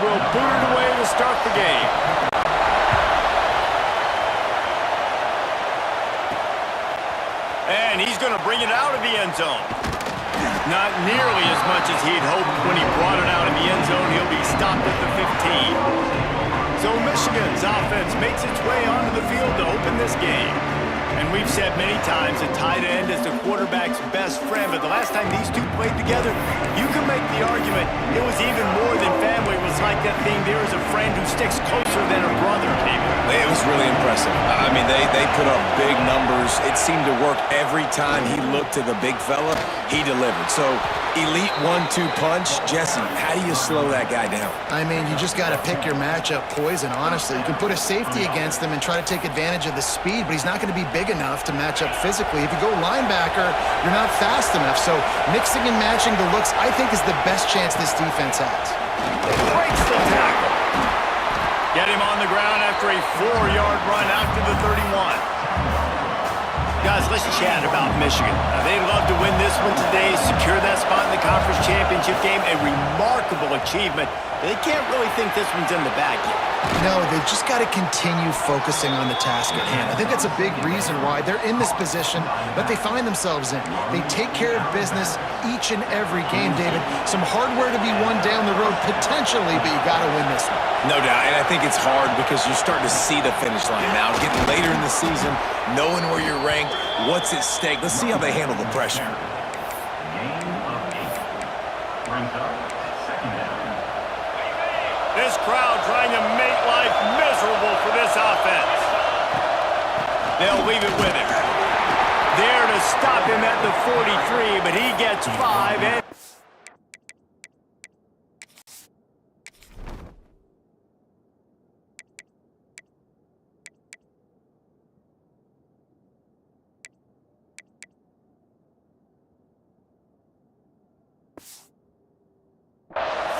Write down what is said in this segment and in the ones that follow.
will boot it away to start the game. And he's going to bring it out of the end zone. Not nearly as much as he'd hoped when he brought it out in the end zone. He'll be stopped at the 15. So Michigan's offense makes its way onto the field to open this game. And we've said many times a tight end is the quarterback's best friend, but the last time these two played together, you can make the argument it was even more than family. It was like that thing, there is a friend who sticks closer than a brother, David. It was really impressive. I mean, they put up big numbers. It seemed to work every time he looked to the big fella. He delivered. So, elite 1-2 punch. Jesse, how do you slow that guy down? I mean, you just got to pick your matchup poison, honestly. You can put a safety against him and try to take advantage of the speed, but he's not going to be big enough to match up physically. If you go linebacker, you're not fast enough. So mixing and matching the looks, I think, is the best chance this defense has. Breaks the tackle. Get him on the ground after a 4-yard run out to the 31. Guys, let's chat about Michigan. They'd love to win this one today, secure that spot in the conference championship game. A remarkable achievement. They can't really think this one's in the bag yet. No, they've just got to continue focusing on the task at hand. I think that's a big reason why they're in this position that they find themselves in. They take care of business each and every game, David. Some hardware to be won down the road, potentially, but you got to win this one. No doubt, and I think it's hard because you're starting to see the finish line now. Getting later in the season, knowing where you're ranked, what's at stake. Let's see how they handle the pressure. This crowd trying to make life miserable for this offense. They'll leave it with him. There to stop him at the 43, but he gets 5 and...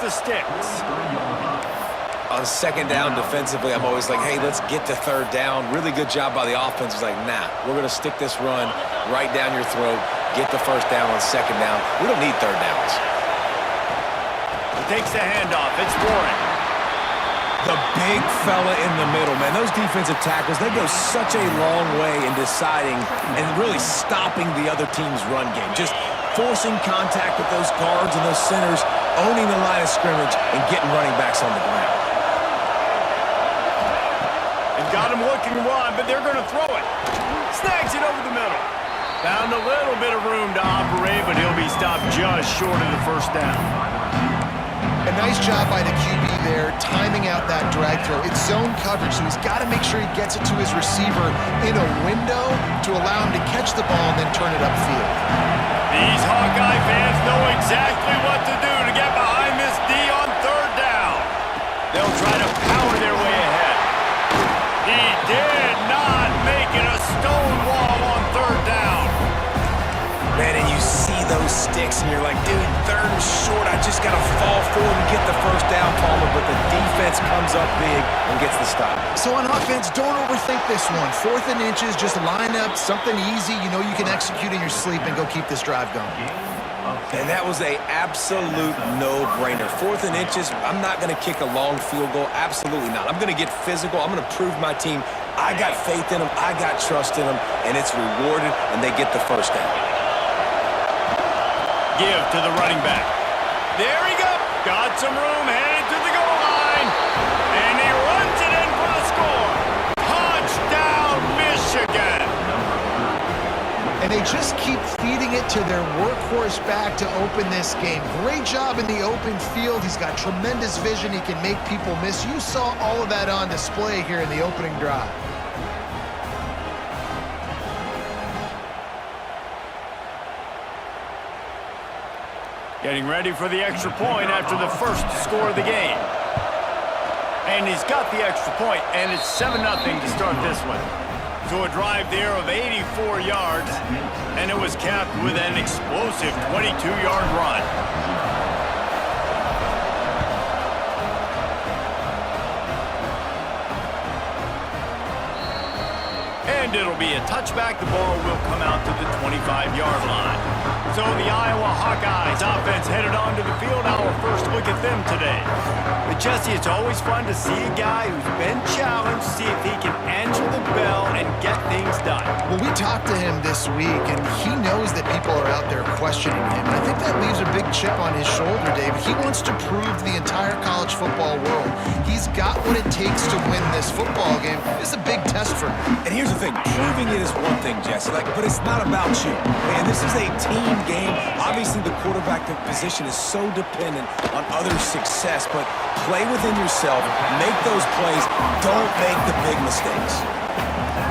the sticks. On second down defensively, I'm always like, hey, let's get to third down. Really good job by the offense. It's like, nah, we're going to stick this run right down your throat, get the first down on second down. We don't need third downs. He takes the handoff. It's Warren. The big fella in the middle, man. Those defensive tackles, they go such a long way in deciding and really stopping the other team's run game. Just forcing contact with those guards and those centers, owning the line of scrimmage, and getting running backs on the ground. And got him looking to run, but they're going to throw it. Snags it over the middle. Found a little bit of room to operate, but he'll be stopped just short of the first down. A nice job by the QB there, timing out that drag throw. It's zone coverage, so he's got to make sure he gets it to his receiver in a window to allow him to catch the ball and then turn it upfield. These Hawkeye fans know exactly what to do to get behind this D on third down. They'll try to power their way ahead. He did not make it a stone wall on third down. Man, and you see those sticks, and you're like, dude, third is short. I just got to fall forward and get the first down, Palmer, but the defense comes up big and gets the stop. So on offense, don't overthink this one. 4th and inches, just line up something easy you know you can execute in your sleep and go keep this drive going. And that was a absolute no-brainer. 4th and inches, I'm not going to kick a long field goal. Absolutely not. I'm going to get physical. I'm going to prove my team I got faith in them, I got trust in them, and it's rewarded, and they get the first down. Give to the running back. There he goes. Got some room, headed to the goal line. And he runs it in for the score. Touchdown, Michigan. And they just keep feeding it to their workhorse back to open this game. Great job in the open field. He's got tremendous vision. He can make people miss. You saw all of that on display here in the opening drive. Getting ready for the extra point after the first score of the game. And he's got the extra point, and it's 7-0 to start this one. So a drive there of 84 yards, and it was capped with an explosive 22-yard run. And it'll be a touchback. The ball will come out to the 25-yard line. So the Iowa Hawkeyes offense headed onto the field. Our first look at them today. But Jesse, it's always fun to see a guy who's been challenged, see if he can answer the bell and get things done. Well, we talked to him this week, and he knows that people are out there questioning him. And I think that leaves a big chip on his shoulder, David. He wants to prove to the entire college football world he's got what it takes to win this football game. It's a big test for him. And here's the thing, proving it is one thing, Jesse, but it's not about you. Man, this is a team game. Obviously, the quarterback position is so dependent on others' success, but play within yourself, make those plays, don't make the big mistakes.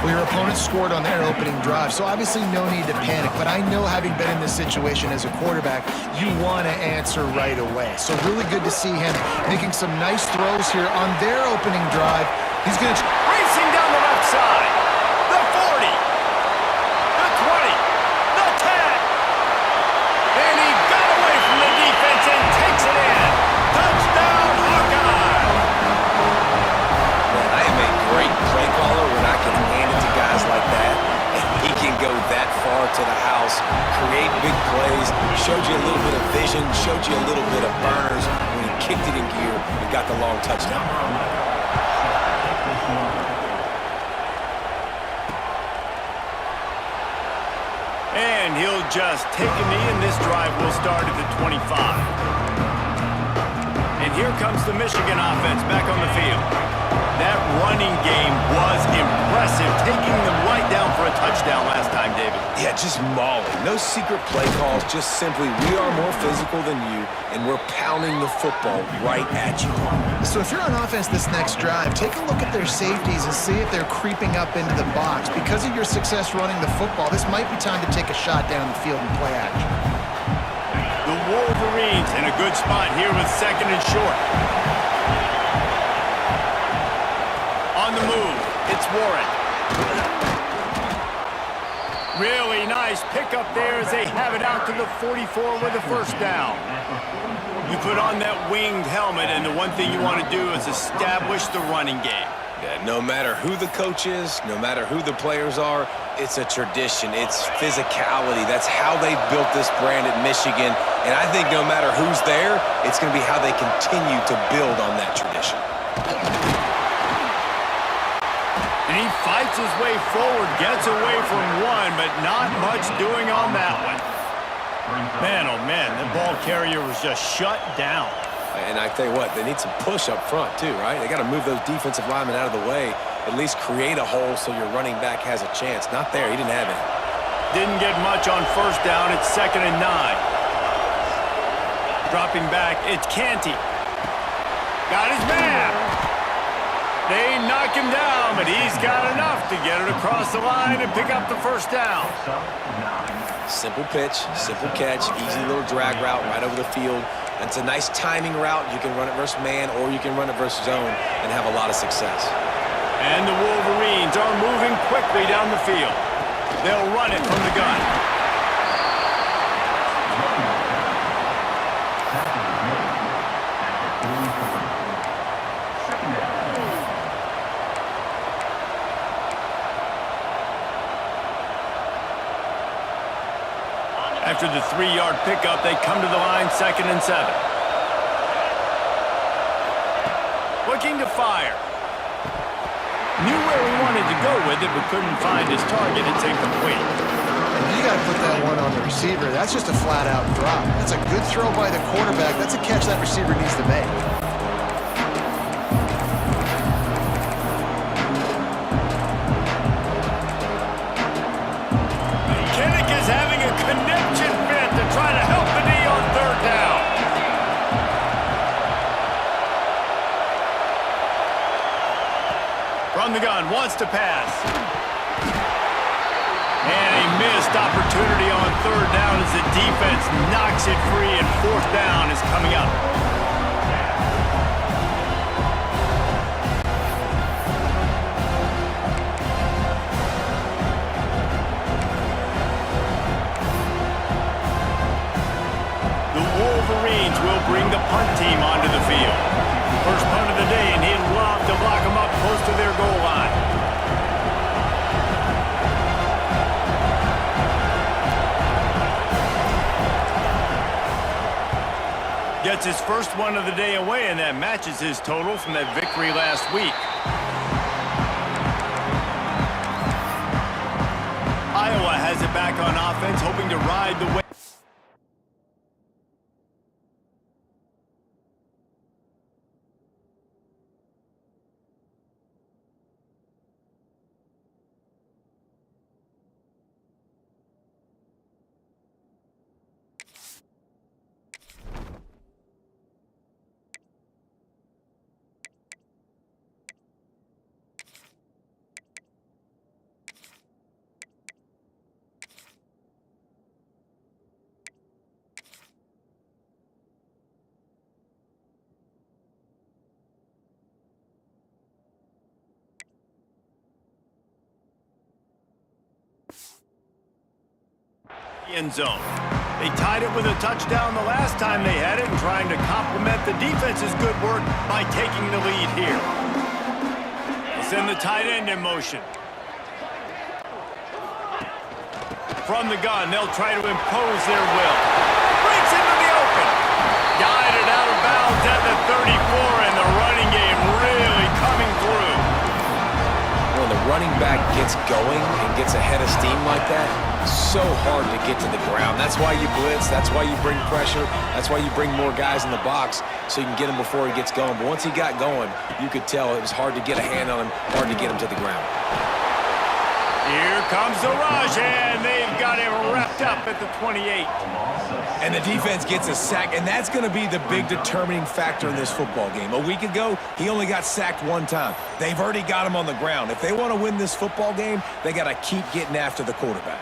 Well, your opponent scored on their opening drive, so obviously no need to panic. But I know, having been in this situation as a quarterback, you want to answer right away. So really good to see him making some nice throws here on their opening drive. He's going to... Racing down the left side. The 40. The 20. The 10. And he got away from the defense and takes it in. Touchdown, Hawkeye. Man, I am a great play caller when I can hand it to guys like that. And he can go that far to the house, create big plays, showed you a little bit of vision, showed you a little bit of burners. When he kicked it in gear, he got the long touchdown. And he'll just take a knee, and this drive will start at the 25. And here comes the Michigan offense back on the field. That running game was impressive, taking them right down for a touchdown last time, David. Yeah, just mauling. No secret play calls, just simply, we are more physical than you, and we're pounding the football right at you. So if you're on offense this next drive, take a look at their safeties and see if they're creeping up into the box. Because of your success running the football, this might be time to take a shot down the field and play action. The Wolverines in a good spot here with second and short. On the move, it's Warren. Really nice pickup there as they have it out to the 44 with a first down. You put on that winged helmet, and the one thing you want to do is establish the running game. Yeah, no matter who the coach is, no matter who the players are, it's a tradition. It's physicality. That's how they built this brand at Michigan. And I think no matter who's there, it's going to be how they continue to build on that tradition. And he fights his way forward, gets away from one, but not much doing on that one. Man, oh man, the ball carrier was just shut down. And I tell you what, they need some push up front too, right? They got to move those defensive linemen out of the way, at least create a hole so your running back has a chance. Not there, he didn't have it. Didn't get much on first down, it's 2nd and 9. Dropping back, it's Canty. Got his man. They knock him down, but he's got enough to get it across the line and pick up the first down. Simple pitch, simple catch, easy little drag route right over the field. It's a nice timing route. You can run it versus man or you can run it versus zone and have a lot of success. And the Wolverines are moving quickly down the field. They'll run it from the gun. After the 3-yard pickup, they come to the line, 2nd and 7. Looking to fire. Knew where he wanted to go with it, but couldn't find his target. It's incomplete. You got to put that one on the receiver. That's just a flat-out drop. That's a good throw by the quarterback. That's a catch that receiver needs to make. Connection fit to try to help the knee on 3rd down. From the gun, wants to pass. And a missed opportunity on 3rd down as the defense knocks it free, and 4th down is coming up. Wolverines will bring the punt team onto the field. First punt of the day, and he'd love to lock them up close to their goal line. Gets his first one of the day away, and that matches his total from that victory last week. Iowa has it back on offense, hoping to ride the wave. End zone. They tied it with a touchdown the last time they had it and trying to complement the defense's good work by taking the lead here. They'll send the tight end in motion. From the gun, they'll try to impose their will. Breaks into the open. Guided out of bounds at the 34, and the running game really coming through. When the running back gets going and gets a head of steam like that, so hard to get to the ground. That's why you blitz. That's why you bring pressure. That's why you bring more guys in the box so you can get him before he gets going. But once he got going, you could tell it was hard to get a hand on him, hard to get him to the ground. Here comes the rush, and they've got him wrapped up at the 28. And the defense gets a sack, and that's going to be the big determining factor in this football game. A week ago, he only got sacked one time. They've already got him on the ground. If they want to win this football game, they got to keep getting after the quarterback.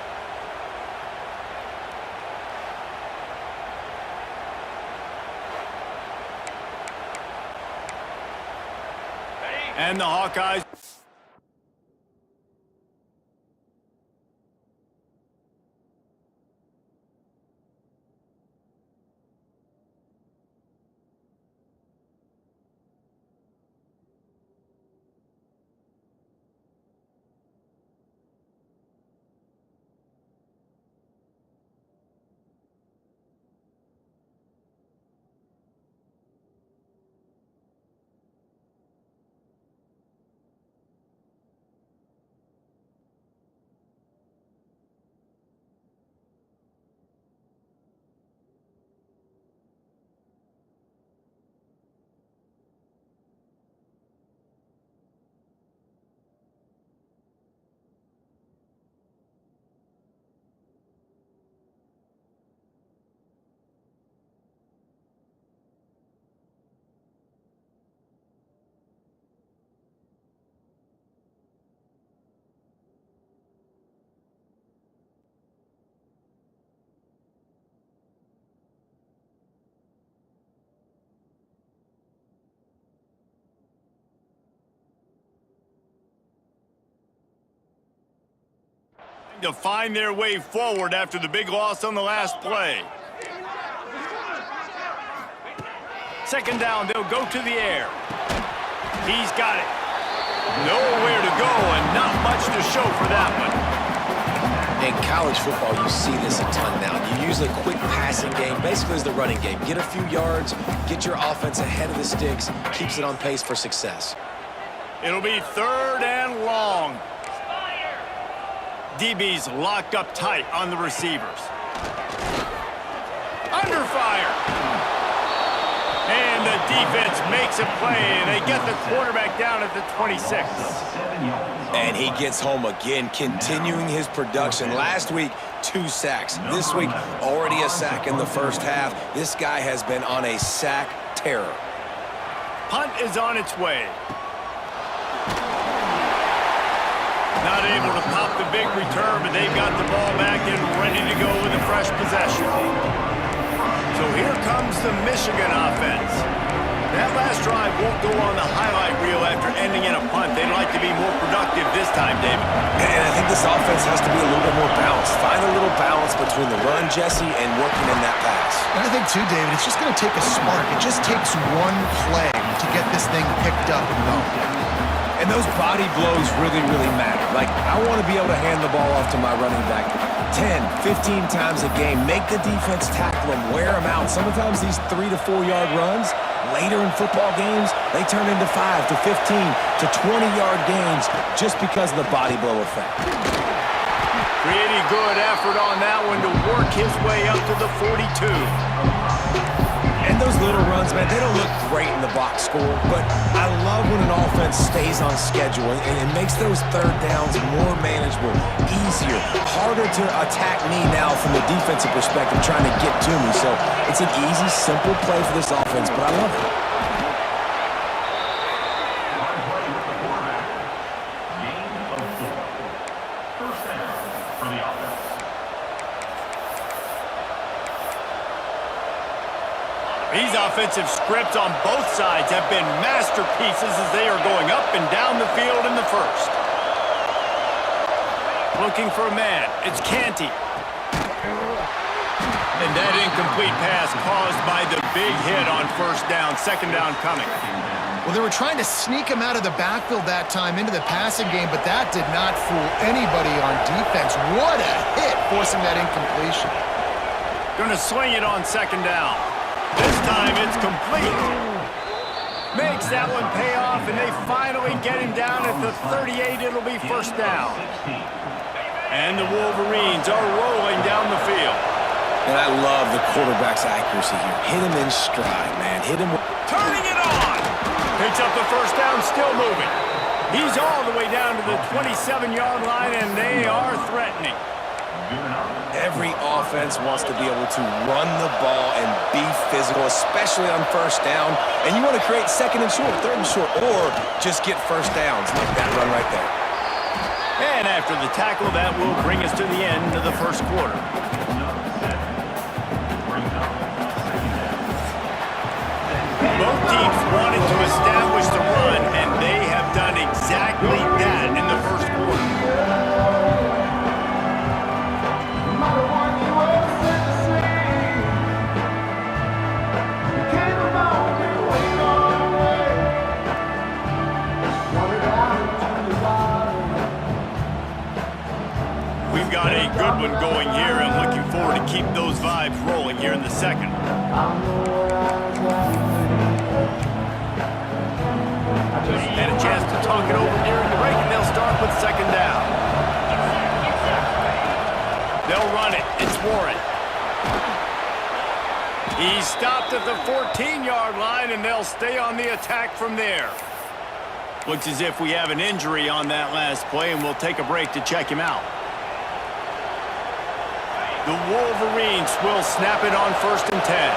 And the Hawkeyes. To find their way forward after the big loss on the last play. Second down, they'll go to the air. He's got it. Nowhere to go and not much to show for that one. In college football, you see this a ton now. You use a quick passing game, basically as the running game. Get a few yards, get your offense ahead of the sticks, keeps it on pace for success. It'll be third and long. DB's locked up tight on the receivers. Under fire. And the defense makes a play, and they get the quarterback down at the 26. And he gets home again, continuing his production. Last week, 2 sacks. This week, already a sack in the first half. This guy has been on a sack terror. Punt is on its way. Not able to pop the big return, but they've got the ball back and ready to go with a fresh possession. So here comes the Michigan offense. That last drive won't go on the highlight reel after ending in a punt. They'd like to be more productive this time, David. And I think this offense has to be a little bit more balanced. Find a little balance between the run, Jesse, and working in that pass. And I think, too, David, it's just going to take a spark. It just takes one play to get this thing picked up and going. And those body blows really, really matter. Like, I want to be able to hand the ball off to my running back 10, 15 times a game. Make the defense tackle them, wear them out. Sometimes these 3 to 4 yard runs, later in football games, they turn into 5 to 15 to 20-yard games just because of the body blow effect. Pretty good effort on that one to work his way up to the 42. And those little runs, man, they don't look great in the box score, but I love when an offense stays on schedule and it makes those third downs more manageable, easier, harder to attack me now from the defensive perspective trying to get to me. So it's an easy, simple play for this offense, but I love it. These offensive scripts on both sides have been masterpieces as they are going up and down the field in the first. Looking for a man. It's Canty. And that incomplete pass caused by the big hit on first down. Second down coming. Well, they were trying to sneak him out of the backfield that time into the passing game, but that did not fool anybody on defense. What a hit, forcing that incompletion. Going to swing it on second down. This time it's complete. Makes that one pay off, and they finally get him down at the 38. It'll be first down. And the Wolverines are rolling down the field. And I love the quarterback's accuracy here. Hit him in stride, man. Hit him. Turning it on. Picks up the first down, still moving. He's all the way down to the 27-yard line, and they are threatening. Every offense wants to be able to run the ball and be physical, especially on first down. And you want to create second and short, third and short, or just get first downs like that run right there. And after the tackle, that will bring us to the end of the first quarter. Both teams wanted to establish the run, and they have done exactly that in the first quarter. We've got a good one going here and looking forward to keep those vibes rolling here in the second. And a chance to talk it over during the break, and they'll start with second down. They'll run it. It's Warren. He's stopped at the 14-yard line, and they'll stay on the attack from there. Looks as if we have an injury on that last play, and we'll take a break to check him out. The Wolverines will snap it on 1st and 10.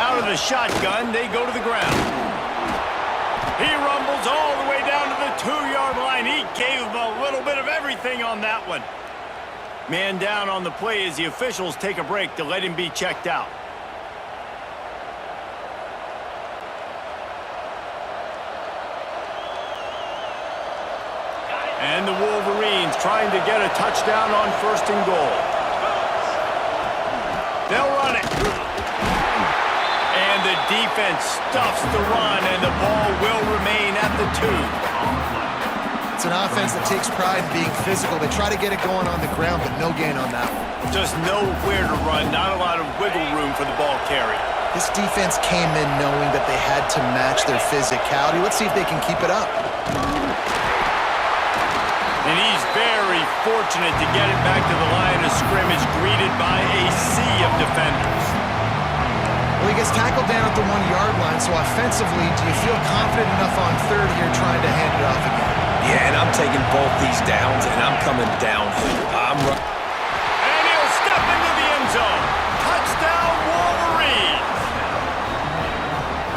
Out of the shotgun, they go to the ground. He rumbles all the way down to the 2-yard line. He gave him a little bit of everything on that one. Man down on the play as the officials take a break to let him be checked out. And the Wolverines trying to get a touchdown on 1st and goal. They'll run it. And the defense stuffs the run, and the ball will remain at the 2. It's an offense that takes pride in being physical. They try to get it going on the ground, but no gain on that one. Just nowhere to run, not a lot of wiggle room for the ball carrier. This defense came in knowing that they had to match their physicality. Let's see if they can keep it up. And he's very fortunate to get it back to the line of scrimmage, greeted by a sea of defenders. Well, he gets tackled down at the 1-yard line, so offensively, do you feel confident enough on 3rd here trying to hand it off again? Yeah, and I'm taking both these downs, and I'm coming downhill. And he'll step into the end zone. Touchdown, Wolverines!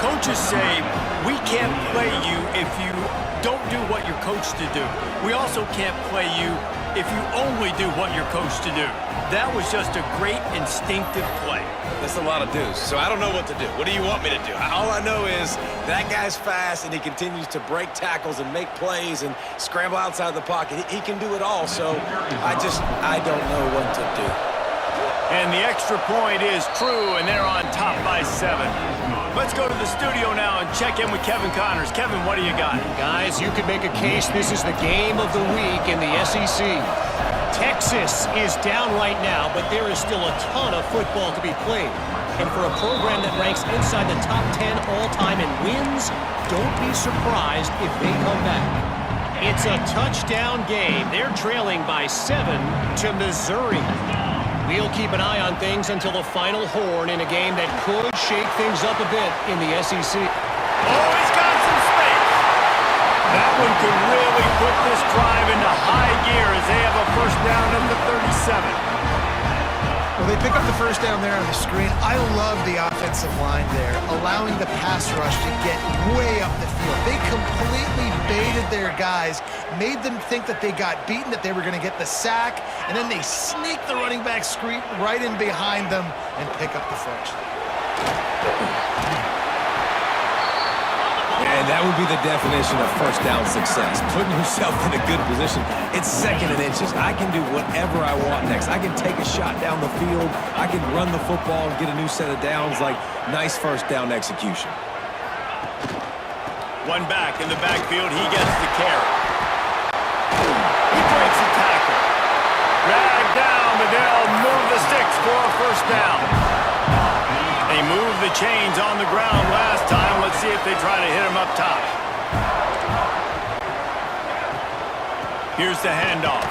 Coaches say, we can't play you if you don't do what you're coached to do. We also can't play you if you only do what you're coached to do. That was just a great instinctive play. That's a lot of do's, so I don't know what to do. What do you want me to do? All I know is that guy's fast, and he continues to break tackles and make plays and scramble outside the pocket. He can do it all, so I don't know what to do. And the extra point is true, and they're on top by 7. Let's go to the studio now and check in with Kevin Connors. Kevin, what do you got? Guys, you could make a case this is the game of the week in the SEC. Texas is down right now, but there is still a ton of football to be played. And for a program that ranks inside the top 10 all-time in wins, don't be surprised if they come back. It's a touchdown game. They're trailing by 7 to Missouri. We'll keep an eye on things until the final horn in a game that could shake things up a bit in the SEC. Oh, he's got some space. That one could really put this drive into high gear as they have a first down at the 37. Well, they pick up the first down there on the screen. I love the offensive line there, allowing the pass rush to get way up the field. They completely baited their guys, made them think that they got beaten, that they were going to get the sack, and then they sneak the running back screen right in behind them and pick up the first. And that would be the definition of first down success. Putting yourself in a good position. It's 2nd and inches. I can do whatever I want next. I can take a shot down the field. I can run the football and get a new set of downs. Like, nice first down execution. One back in the backfield. He gets the carry. He breaks the tackle. Dragged down, but they'll move the sticks for a first down. They moved the chains on the ground last time. Let's see if they try to hit him up top. Here's the handoff.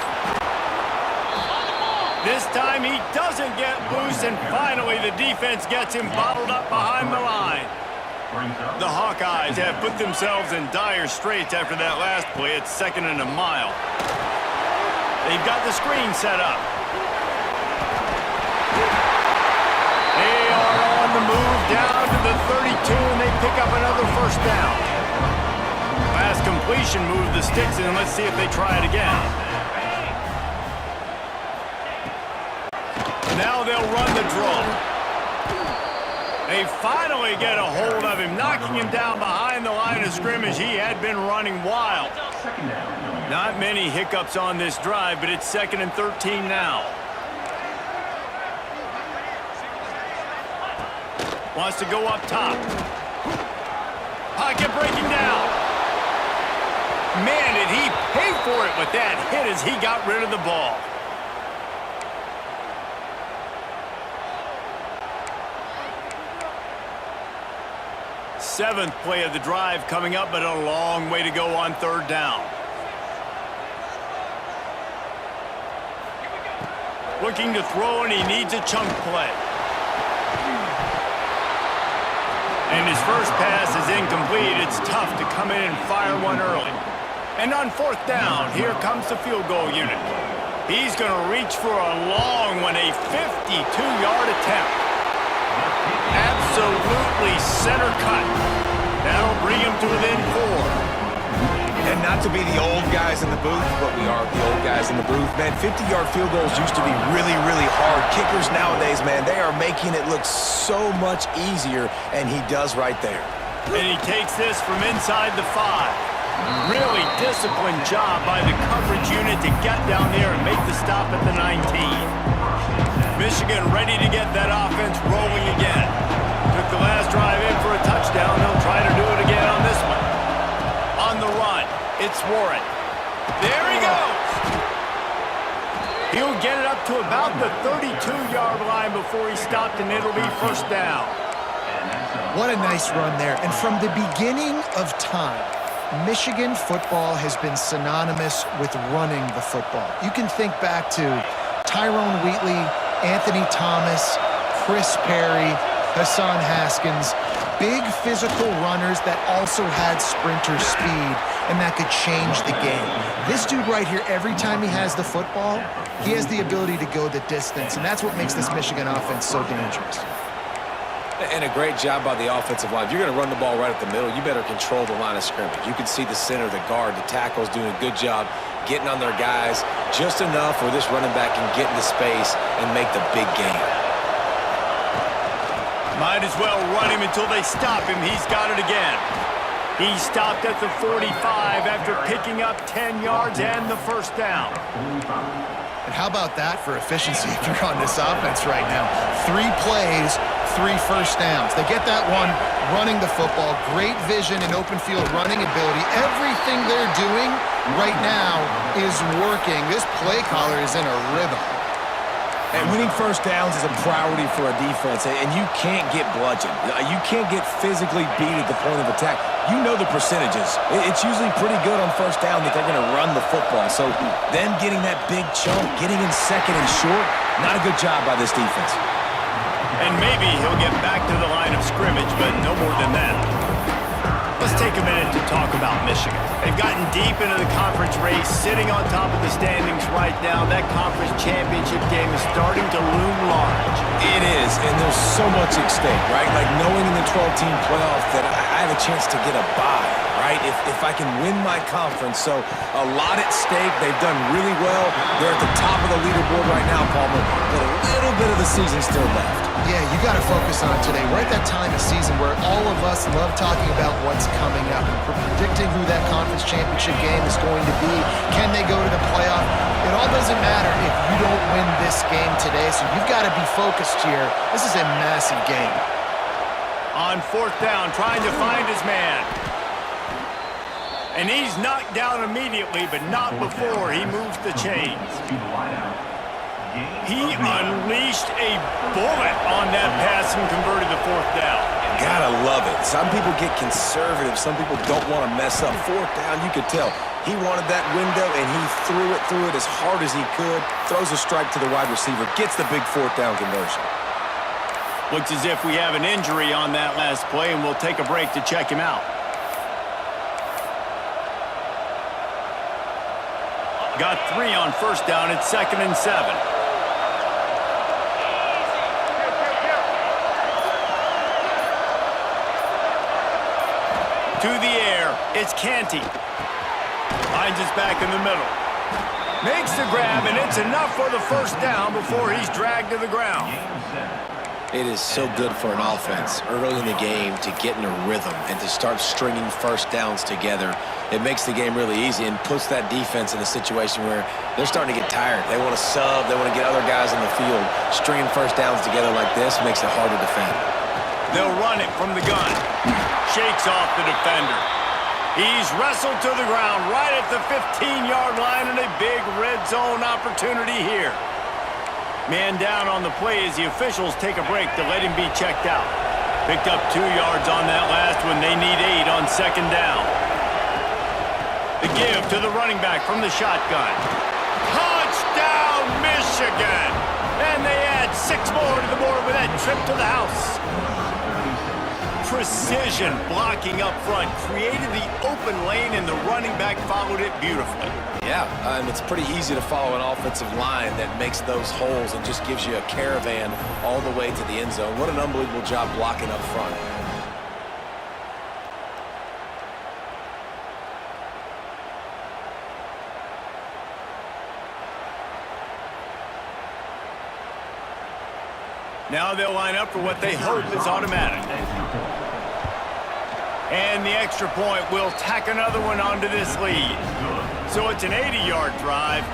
This time he doesn't get loose, and finally the defense gets him bottled up behind the line. The Hawkeyes have put themselves in dire straits after that last play. It's 2nd and a mile. They've got the screen set up. They are on the move down to the 32, and they pick up another first down. Last completion moved the sticks, and let's see if they try it again. Now they'll run the draw. They finally get a hold of him, knocking him down behind the line of scrimmage. He had been running wild. Not many hiccups on this drive, but it's 2nd and 13 now. Wants to go up top. Pocket breaking down. Man, did he pay for it with that hit as he got rid of the ball. Seventh play of the drive coming up, but a long way to go on 3rd down. Looking to throw, and he needs a chunk play. And his first pass is incomplete. It's tough to come in and fire one early. And on 4th down, here comes the field goal unit. He's going to reach for a long one, a 52-yard attempt. Absolutely center cut. That'll bring him to within 4. And not to be the old guys in the booth, but we are the old guys in the booth. Man, 50-yard field goals used to be really, really hard. Kickers nowadays, man, they are making it look so much easier, and he does right there. And he takes this from inside the 5. Really disciplined job by the coverage unit to get down there and make the stop at the 19. Michigan ready to get that offense rolling again. Took the last drive in for a touchdown. They'll try to do it again on this one. On the run, it's Warren. There he goes. He'll get it up to about the 32-yard line before he stopped, and it'll be first down. What a nice run there. And from the beginning of time, Michigan football has been synonymous with running the football. You can think back to Tyrone Wheatley, Anthony Thomas, Chris Perry, Hassan Haskins, big physical runners that also had sprinter speed, and that could change the game. This dude right here, every time he has the football, he has the ability to go the distance, and that's what makes this Michigan offense so dangerous. And a great job by the offensive line. If you're going to run the ball right at the middle, you better control the line of scrimmage. You can see the center, the guard, the tackles doing a good job getting on their guys just enough where this running back can get into space and make the big game. Might as well run him until they stop him. He's got it again. He stopped at the 45 after picking up 10 yards and the first down. how about that for efficiency if you're on this offense right now? 3 plays, 3 first downs. They get that one running the football, great vision and open field running ability. Everything they're doing right now is working. This play caller is in a rhythm. And winning first downs is a priority for a defense, and you can't get bludgeoned. You can't get physically beat at the point of attack. You know the percentages. It's usually pretty good on first down that they're going to run the football. So them getting that big chunk, getting in second and short, not a good job by this defense. And maybe he'll get back to the line of scrimmage, but no more than that. Let's take a minute to talk about Michigan. They've gotten deep into the conference race, sitting on top of the standings right now. That conference championship game is starting to loom large. It is, and there's so much at stake, right? Like knowing in the 12-team playoff that I have a chance to get a bye, right? If I can win my conference. So a lot at stake. They've done really well. They're at the top of the leaderboard right now, Palmer, but a little bit of the season still left. Yeah, you got to focus on today. We're at that time of season where all of us love talking about what's coming up and predicting who that conference championship game is going to be. Can they go to the playoff? It all doesn't matter if you don't win this game today, so you've got to be focused here. This is a massive game. On 4th down, trying to find his man. And he's knocked down immediately, but not before he moves the chains. He unleashed a bullet on that pass and converted the 4th down. Gotta love it. Some people get conservative. Some people don't want to mess up. 4th down, you could tell. He wanted that window, and he threw it as hard as he could. Throws a strike to the wide receiver. Gets the big 4th down conversion. Looks as if we have an injury on that last play, and we'll take a break to check him out. Got 3 on 1st down. It's 2nd and 7. To the air, it's Canty. Finds his back in the middle. Makes the grab, and it's enough for the 1st down before he's dragged to the ground. It is so good for an offense early in the game to get in a rhythm and to start stringing first downs together. It makes the game really easy and puts that defense in a situation where they're starting to get tired. They want to sub. They want to get other guys in the field. Stringing first downs together like this makes it hard to defend. They'll run it from the gun. Shakes off the defender. He's wrestled to the ground right at the 15-yard line, and a big red zone opportunity here. Man down on the play as the officials take a break to let him be checked out. Picked up 2 yards on that last one. They need 8 on 2nd down. The give to the running back from the shotgun. Touchdown, Michigan! And they add 6 more to the board with that trip to the house. Precision blocking up front created the open lane, and the running back followed it beautifully. Yeah, it's pretty easy to follow an offensive line that makes those holes and just gives you a caravan all the way to the end zone. What an unbelievable job blocking up front. Now they'll line up for what they hope is automatic. And the extra point will tack another one onto this lead. So it's an 80-yard drive.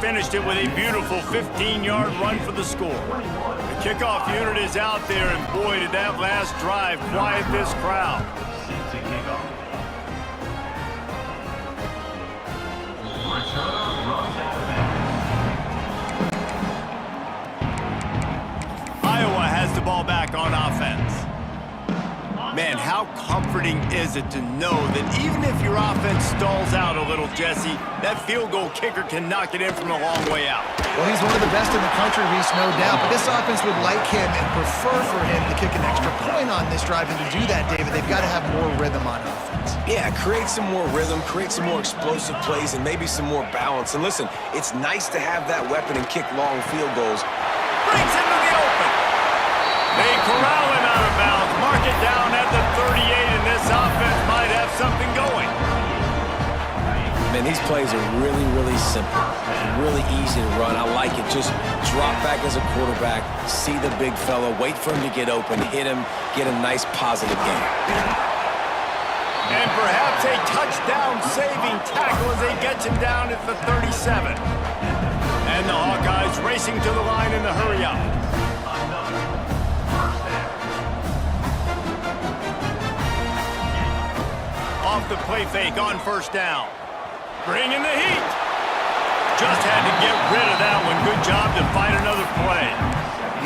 Finished it with a beautiful 15-yard run for the score. The Kickoff unit is out there, and boy, did that last drive quiet this crowd. Iowa has the ball back on offense. Man, how comforting is it to know that even if your offense stalls out a little, Jesse, that field goal kicker can knock it in from a long way out. Well, he's one of the best in the country, Reese, no doubt. But this offense would like him and prefer for him to kick an extra point on this drive. And to do that, David, they've got to have more rhythm on offense. Yeah, create some more rhythm, create some more explosive plays, and maybe some more balance. And listen, it's nice to have that weapon and kick long field goals. Breaks into the open. They corral him out of bounds. Mark it down at the 38, and this offense might have something going. Man, these plays are really, really simple. Really easy to run. I like it. Just drop back as a quarterback, see the big fella, wait for him to get open, hit him, get a nice positive game. And perhaps a touchdown-saving tackle as they get him down at the 37. And the Hawkeyes racing to the line in the hurry-up. Off the play fake on first down. Bringing the heat. Just had to get rid of that one. Good job to find another play.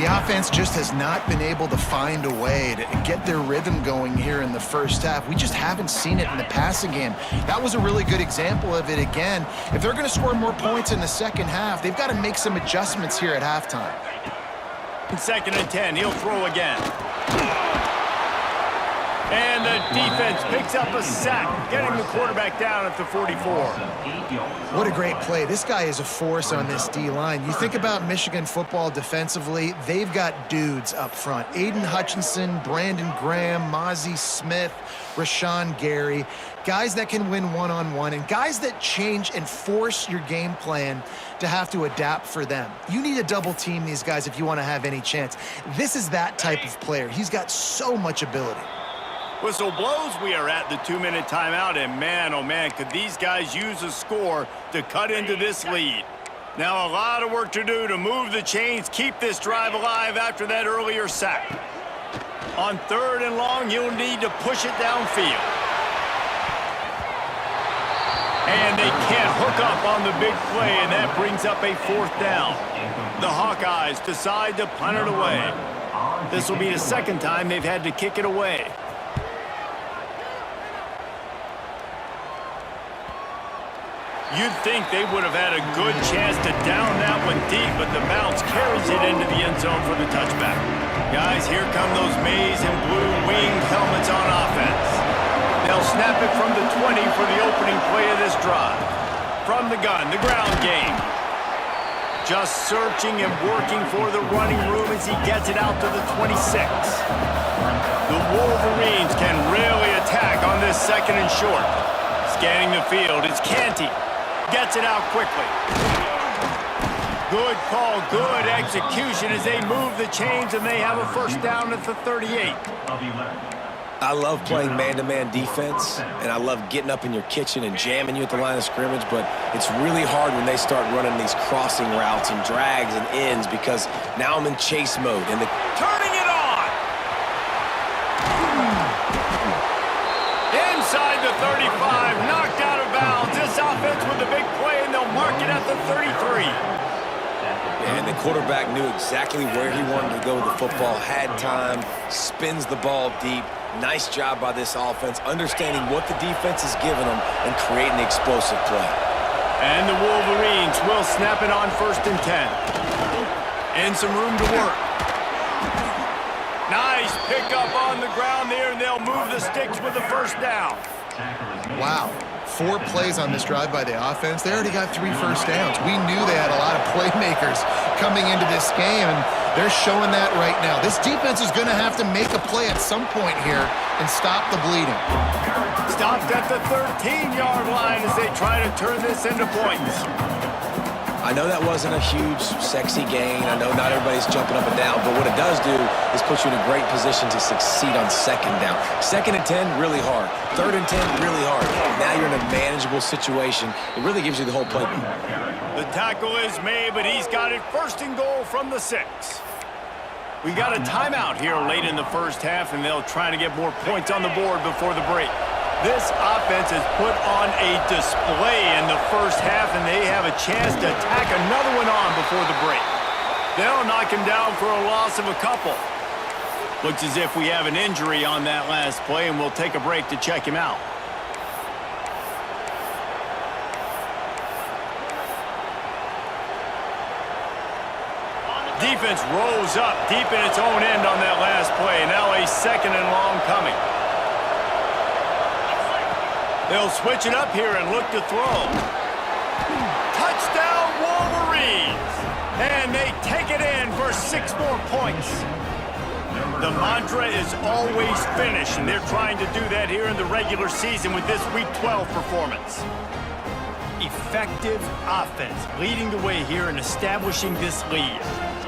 The offense just has not been able to find a way to get their rhythm going here in the first half. We just haven't seen it in the passing game. That was a really good example of it again. If they're going to score more points in the second half, they've got to make some adjustments here at halftime. 2nd and 10, he'll throw again. And the defense picks up a sack, getting the quarterback down at the 44. What a great play. This guy is a force on this D-line. You think about Michigan football defensively, they've got dudes up front. Aiden Hutchinson, Brandon Graham, Mozzie Smith, Rashawn Gary, guys that can win one-on-one and guys that change and force your game plan to have to adapt for them. You need to double team these guys if you want to have any chance. This is that type of player. He's got so much ability. Whistle blows, we are at the 2-minute timeout, and man, oh man, could these guys use a score to cut into this lead. Now a lot of work to do to move the chains, keep this drive alive after that earlier sack. On 3rd and long, you'll need to push it downfield. And they can't hook up on the big play, and that brings up a 4th down. The Hawkeyes decide to punt it away. This will be the 2nd time they've had to kick it away. You'd think they would have had a good chance to down that one deep, but the bounce carries it into the end zone for the touchback. Guys, here come those maize and blue winged helmets on offense. They'll snap it from the 20 for the opening play of this drive. From the gun, the ground game. Just searching and working for the running room as he gets it out to the 26. The Wolverines can really attack on this 2nd and short. Scanning the field, it's Canty. Gets it out quickly. Good call, good execution as they move the chains, and they have a 1st down at the 38. I love playing man-to-man defense, and I love getting up in your kitchen and jamming you at the line of scrimmage, but it's really hard when they start running these crossing routes and drags and ends because now I'm in chase mode. And turning it on! Inside the 35, knocked out of bounds. This offense with a big play, and they'll mark it at the 33. And the quarterback knew exactly where he wanted to go with the football, had time, spins the ball deep. Nice job by this offense, understanding what the defense is giving them and creating the explosive play. And the Wolverines will snap it on 1st and 10. And some room to work. Nice pickup on the ground there, and they'll move the sticks with the 1st down. Wow. 4 plays on this drive by the offense. They already got 3 first downs. We knew they had a lot of playmakers coming into this game, and they're showing that right now. This defense is going to have to make a play at some point here and stop the bleeding. Stopped at the 13-yard line as they try to turn this into points. I know that wasn't a huge, sexy gain. I know not everybody's jumping up and down, but what it does do is put you in a great position to succeed on 2nd down. 2nd and 10, really hard. 3rd and 10, really hard. Now you're in a manageable situation. It really gives you the whole playbook. The tackle is made, but he's got it 1st and goal from the 6. We got a timeout here late in the first half, and they'll try to get more points on the board before the break. This offense has put on a display in the first half, and they have a chance to tack another one on before the break. They'll knock him down for a loss of a couple. Looks as if we have an injury on that last play, and we'll take a break to check him out. Defense rose up deep in its own end on that last play. Now a second and long coming. They'll switch it up here and look to throw. Touchdown Wolverines! And they take it in for 6 more points. The mantra is always finish, and they're trying to do that here in the regular season with this Week 12 performance. Effective offense leading the way here and establishing this lead.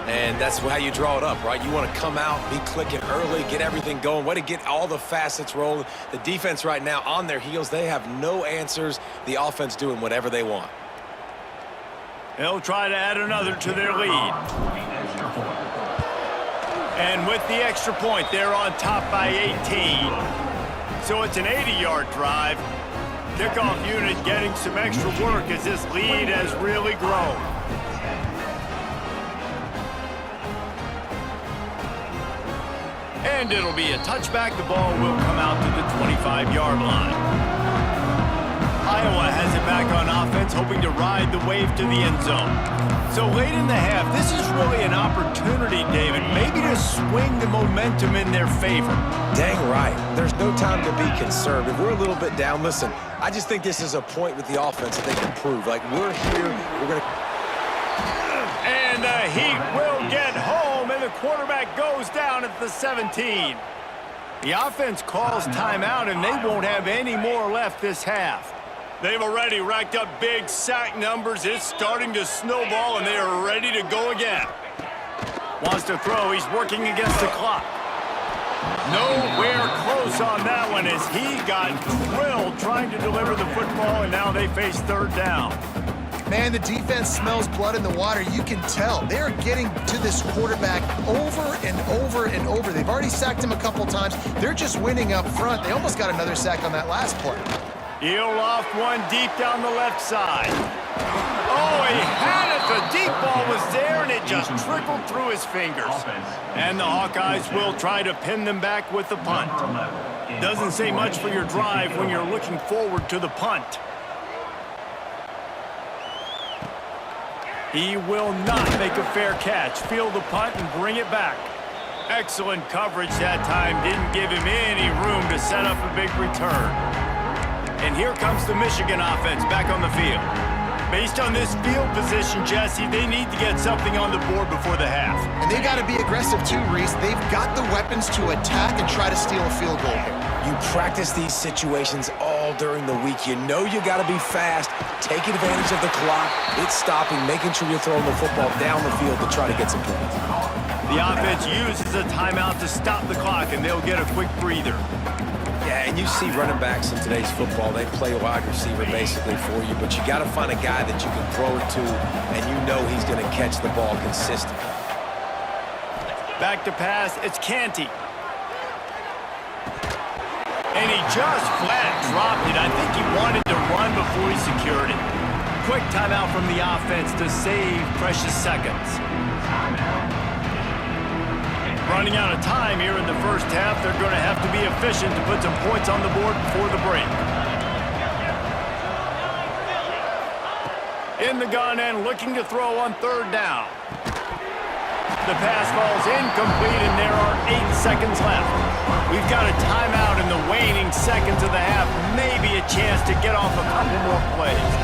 And that's how you draw it up, right? You want to come out, be clicking early, get everything going, way to get all the facets rolling. The defense right now on their heels, they have no answers. The offense doing whatever they want. They'll try to add another to their lead. And with the extra point, they're on top by 18. So it's an 80-yard drive. Kickoff unit getting some extra work as this lead has really grown. And it'll be a touchback. The ball will come out to the 25-yard line. Iowa has it back on offense, hoping to ride the wave to the end zone. So late in the half, this is really an opportunity, David, maybe to swing the momentum in their favor. Dang right. There's no time to be concerned. If we're a little bit down, listen, I just think this is a point with the offense that they can prove. Like, we're here, we're going to... And the Heat will get home, and the quarterback goes down at the 17. The offense calls timeout, and they won't have any more left this half. They've already racked up big sack numbers. It's starting to snowball, and they are ready to go again. Wants to throw. He's working against the clock. Nowhere close on that one as he got drilled trying to deliver the football, and now they face third down. Man, the defense smells blood in the water. You can tell. They're getting to this quarterback over and over and over. They've already sacked him a couple times. They're just winning up front. They almost got another sack on that last play. He'll loft one deep down the left side. Oh, he had it. The deep ball was there, and it just trickled through his fingers. And the Hawkeyes will try to pin them back with the punt. Doesn't say much for your drive when you're looking forward to the punt. He will not make a fair catch. Field the punt and bring it back. Excellent coverage that time. Didn't give him any room to set up a big return. And here comes the Michigan offense back on the field. Based on this field position, Jesse, they need to get something on the board before the half. And they got to be aggressive too, Reese. They've got the weapons to attack and try to steal a field goal here. You practice these situations all during the week. You know you got to be fast, take advantage of the clock. It's stopping, making sure you're throwing the football down the field to try to get some points. The offense uses a timeout to stop the clock, and they'll get a quick breather. Yeah, and you see running backs in today's football, they play a wide receiver basically for you, but you got to find a guy that you can throw it to, and you know he's going to catch the ball consistently. Back to pass, it's Canty. And he just flat dropped it. I think he wanted to run before he secured it. Quick timeout from the offense to save precious seconds. Running out of time here in the first half. They're going to have to be efficient to put some points on the board before the break. In the gun and looking to throw on third down. The pass falls incomplete, and there are 8 seconds left. We've got a timeout in the waning seconds of the half. Maybe a chance to get off a couple more plays.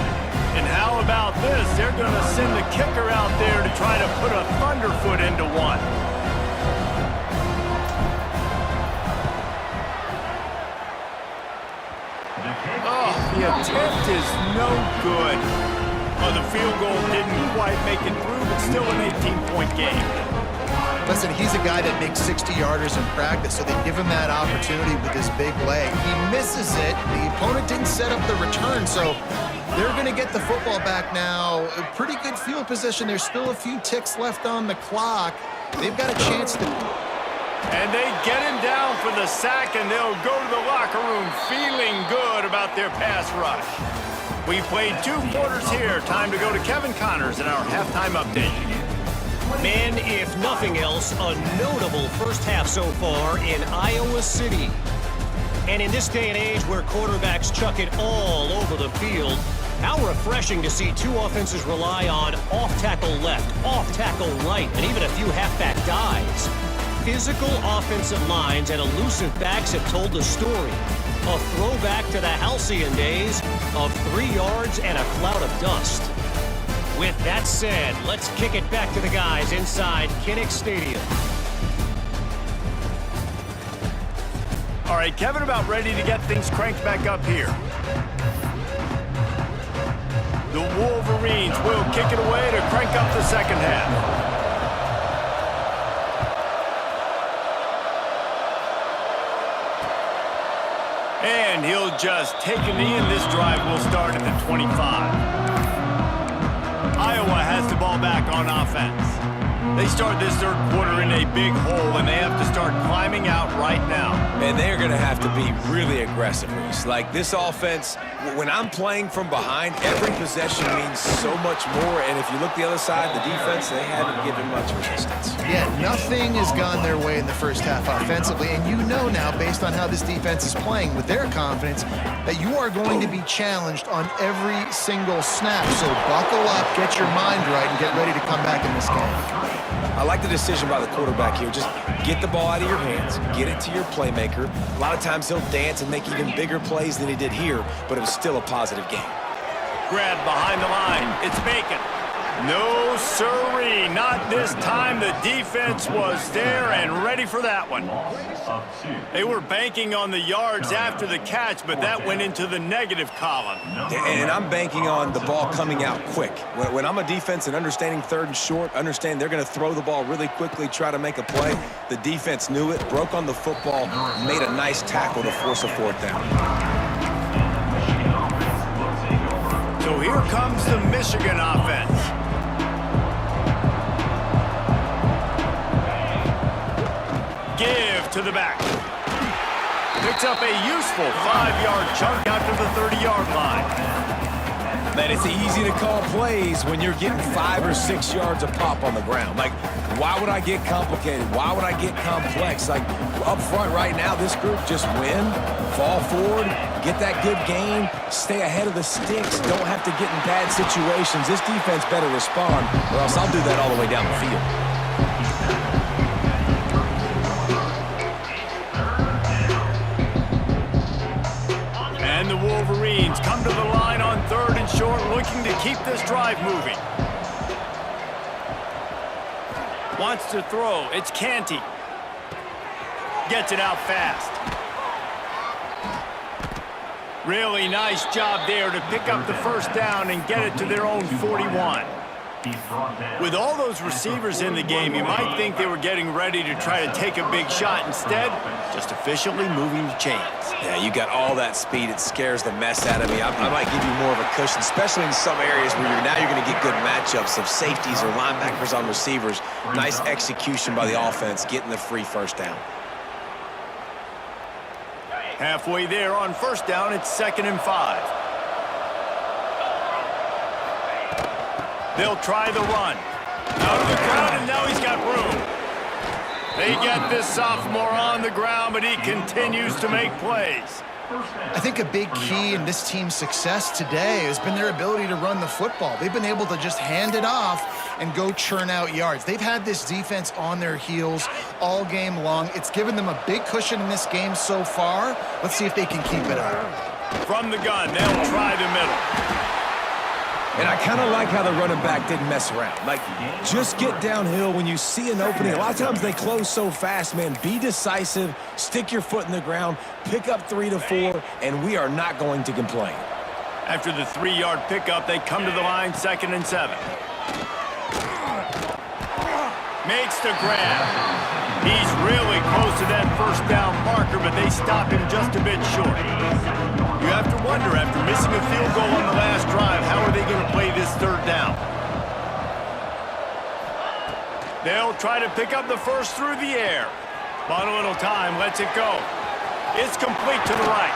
And how about this? They're going to send the kicker out there to try to put a thunderfoot into one. Oh, the attempt is no good. Oh, the field goal didn't quite make it through, but still an 18-point game. Listen, he's a guy that makes 60-yarders in practice, so they give him that opportunity with his big leg. He misses it. The opponent didn't set up the return, so they're going to get the football back now. A pretty good field position. There's still a few ticks left on the clock. they've got a chance to... And they get him down for the sack, and they'll go to the locker room feeling good about their pass rush. We played 2 quarters here. Time to go to Kevin Connors in our halftime update. Man, if nothing else, a notable first half so far in Iowa City. And in this day and age where quarterbacks chuck it all over the field, how refreshing to see 2 offenses rely on off-tackle left, off-tackle right, and even a few halfback dives. Physical offensive lines and elusive backs have told the story. A throwback to the halcyon days of 3 yards and a cloud of dust. With that said, let's kick it back to the guys inside Kinnick Stadium. All right, Kevin about ready to get things cranked back up here. The Wolverines will kick it away to crank up the second half. And he'll just take a knee, and this drive will start at the 25. Iowa has the ball back on offense. They start this third quarter in a big hole, and they have to start climbing out right now. And they're going to have to be really aggressive, Reese. Like, this offense, when I'm playing from behind, every possession means so much more. And if you look the other side, the defense, they haven't given much resistance. Yeah, nothing has gone their way in the first half offensively. And you know now, based on how this defense is playing with their confidence, that you are going to be challenged on every single snap. So buckle up, get your mind right, and get ready to come back in this game. I like the decision by the quarterback here. Just get the ball out of your hands, get it to your playmaker. A lot of times he'll dance and make even bigger plays than he did here, but it was still a positive game. Grab behind the line. It's Bacon. No sirree, not this time. The defense was there and ready for that one. They were banking on the yards after the catch, but that went into the negative column. And I'm banking on the ball coming out quick. When I'm a defense and understanding third and short, understand they're going to throw the ball really quickly, try to make a play. The defense knew it, broke on the football, made a nice tackle to force a 4th down. So here comes the Michigan offense. Give to the back. Picks up a useful 5-yard chunk out to the 30-yard line. Man, it's easy to call plays when you're getting 5 or 6 yards a pop on the ground. Like, why would I get complicated? Why would I get complex? Like, up front right now, this group just win, fall forward, get that good gain, stay ahead of the sticks, don't have to get in bad situations. This defense better respond, or else I'll do that all the way down the field. And the Wolverines come to the line on 3rd and short, looking to keep this drive moving. Wants to throw. It's Canty. Gets it out fast. Really nice job there to pick up the first down and get it to their own 41. With all those receivers in the game, you might think they were getting ready to try to take a big shot. Instead, just efficiently moving the chains. Yeah, you got all that speed. It scares the mess out of me. I might give you more of a cushion, especially in some areas where you're going to get good matchups of safeties or linebackers on receivers. Nice execution by the offense, getting the free first down. Halfway there on first down, it's 2nd and 5. They'll try the run. Out of the ground, and now he's got room. They get this sophomore on the ground, but he continues to make plays. I think a big key in this team's success today has been their ability to run the football. They've been able to just hand it off and go churn out yards. They've had this defense on their heels all game long. It's given them a big cushion in this game so far. Let's see if they can keep it up. From the gun, they'll try the middle. And I kind of like how the running back didn't mess around. Like, just get downhill when you see an opening. A lot of times they close so fast, man. Be decisive, stick your foot in the ground, pick up 3 to 4, and we are not going to complain. After the 3-yard pickup, they come to the line, 2nd and 7. Makes the grab. He's really close to that first down marker, but they stop him just a bit short. You have to wonder, after missing a field goal on the last drive, how are they going to play this 3rd down? They'll try to pick up the first through the air. Bought a little time, lets it go. It's complete to the right.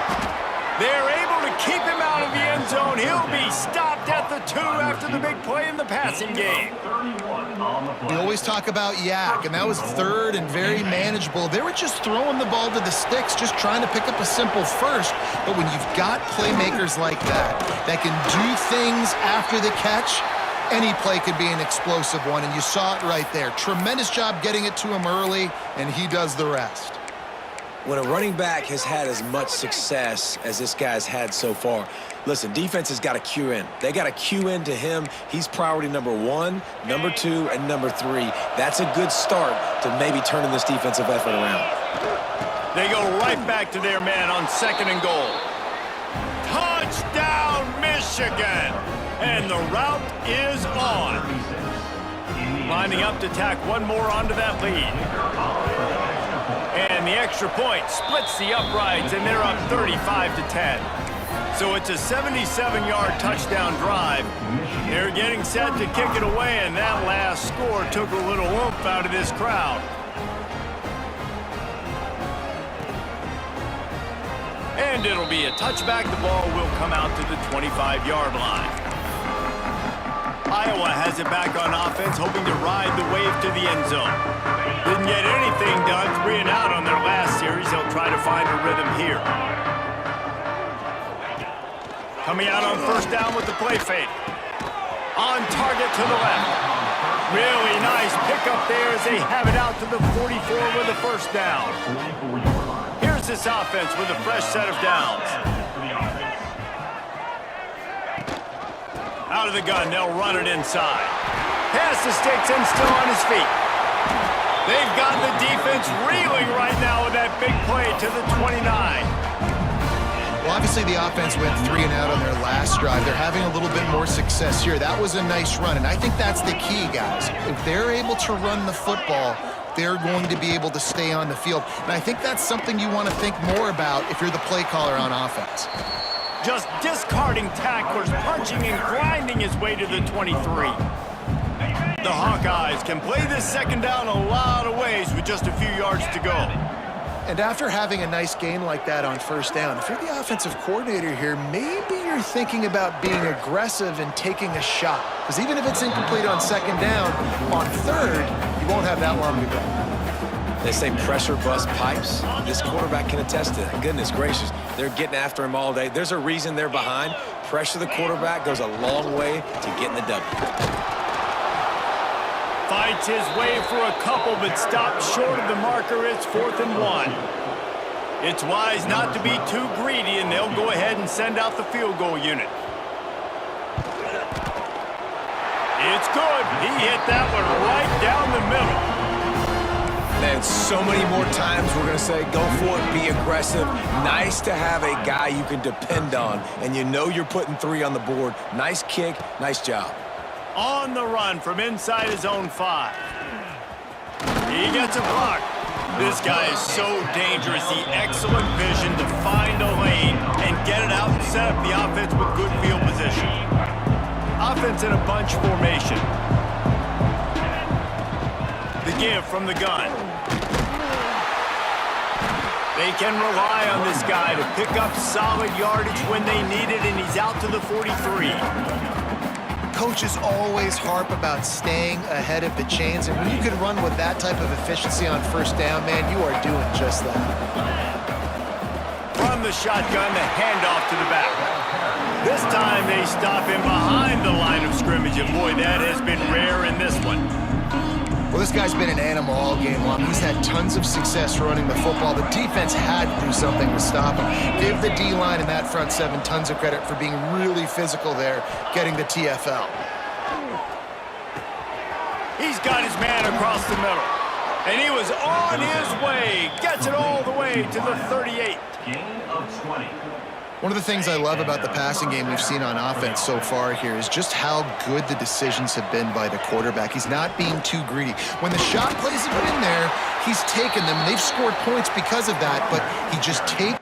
They're able to keep him out of the end zone. He'll be stopped at the 2 after the big play in the passing game. We always talk about yak, and that was third and very manageable. They were just throwing the ball to the sticks, just trying to pick up a simple first. But when you've got playmakers like that can do things after the catch, any play could be an explosive one, and you saw it right there. Tremendous job getting it to him early, and he does the rest. When a running back has had as much success as this guy's had so far, listen, defense has got to cue in. They got to cue in to him. He's priority number 1, number 2, and number 3. That's a good start to maybe turning this defensive effort around. They go right back to their man on 2nd and goal. Touchdown, Michigan! And the route is on. Lining up to tack one more onto that lead. And the extra point splits the uprights, and they're up 35-10. So it's a 77-yard touchdown drive. They're getting set to kick it away, and that last score took a little oomph out of this crowd. And it'll be a touchback. The ball will come out to the 25-yard line. Iowa has it back on offense, hoping to ride the wave to the end zone. Didn't get anything done 3 and out on their last series. They'll try to find a rhythm here. Coming out on 1st down with the play fake. On target to the left. Really nice pickup there as they have it out to the 44 with a 1st down. Here's this offense with a fresh set of downs. Out of the gun, they'll run it inside. Past the sticks and still on his feet. They've got the defense reeling right now with that big play to the 29. Well, obviously the offense went 3 and out on their last drive. They're having a little bit more success here. That was a nice run, and I think that's the key, guys. If they're able to run the football, they're going to be able to stay on the field. And I think that's something you want to think more about if you're the play caller on offense. Just discarding tacklers, punching and grinding his way to the 23. The Hawkeyes can play this 2nd down a lot of ways with just a few yards to go. And after having a nice game like that on 1st down, if you're the offensive coordinator here, maybe you're thinking about being aggressive and taking a shot. Because even if it's incomplete on 2nd down, on 3rd, you won't have that long to go. They say pressure bust pipes. This quarterback can attest to that. Goodness gracious, they're getting after him all day. There's a reason they're behind. Pressure the quarterback goes a long way to getting the W. Fights his way for a couple, but stopped short of the marker. It's 4th and 1. It's wise not to be too greedy, and they'll go ahead and send out the field goal unit. It's good. He hit that one right down the middle. And so many more times we're going to say, go for it, be aggressive. Nice to have a guy you can depend on, and you know you're putting 3 on the board. Nice kick, nice job. On the run from inside his own 5. He gets a block. This guy is so dangerous. The excellent vision to find a lane and get it out and set up the offense with good field position. Offense in a bunch formation. The give from the gun. They can rely on this guy to pick up solid yardage when they need it, and he's out to the 43. Coaches always harp about staying ahead of the chains, and when you can run with that type of efficiency on 1st down, man, you are doing just that. From the shotgun, the handoff to the back. This time they stop him behind the line of scrimmage, and boy, that has been rare in this one. Well, this guy's been an animal all game long. He's had tons of success running the football. The defense had to do something to stop him. Give the D-line and that front 7 tons of credit for being really physical there, getting the TFL. He's got his man across the middle. And he was on his way. Gets it all the way to the 38. Gain of 20. One of the things I love about the passing game we've seen on offense so far here is just how good the decisions have been by the quarterback. He's not being too greedy. When the shot plays have been there, he's taken them. They've scored points because of that, but he just takes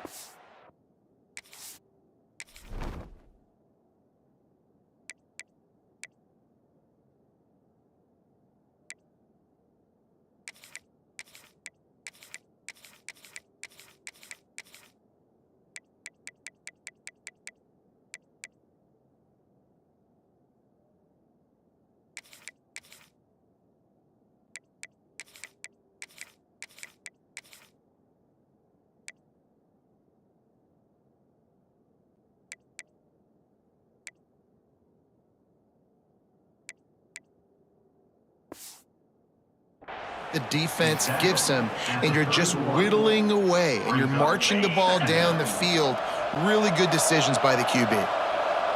the defense gives him, and you're just whittling away, and you're marching the ball down the field. Really good decisions by the QB.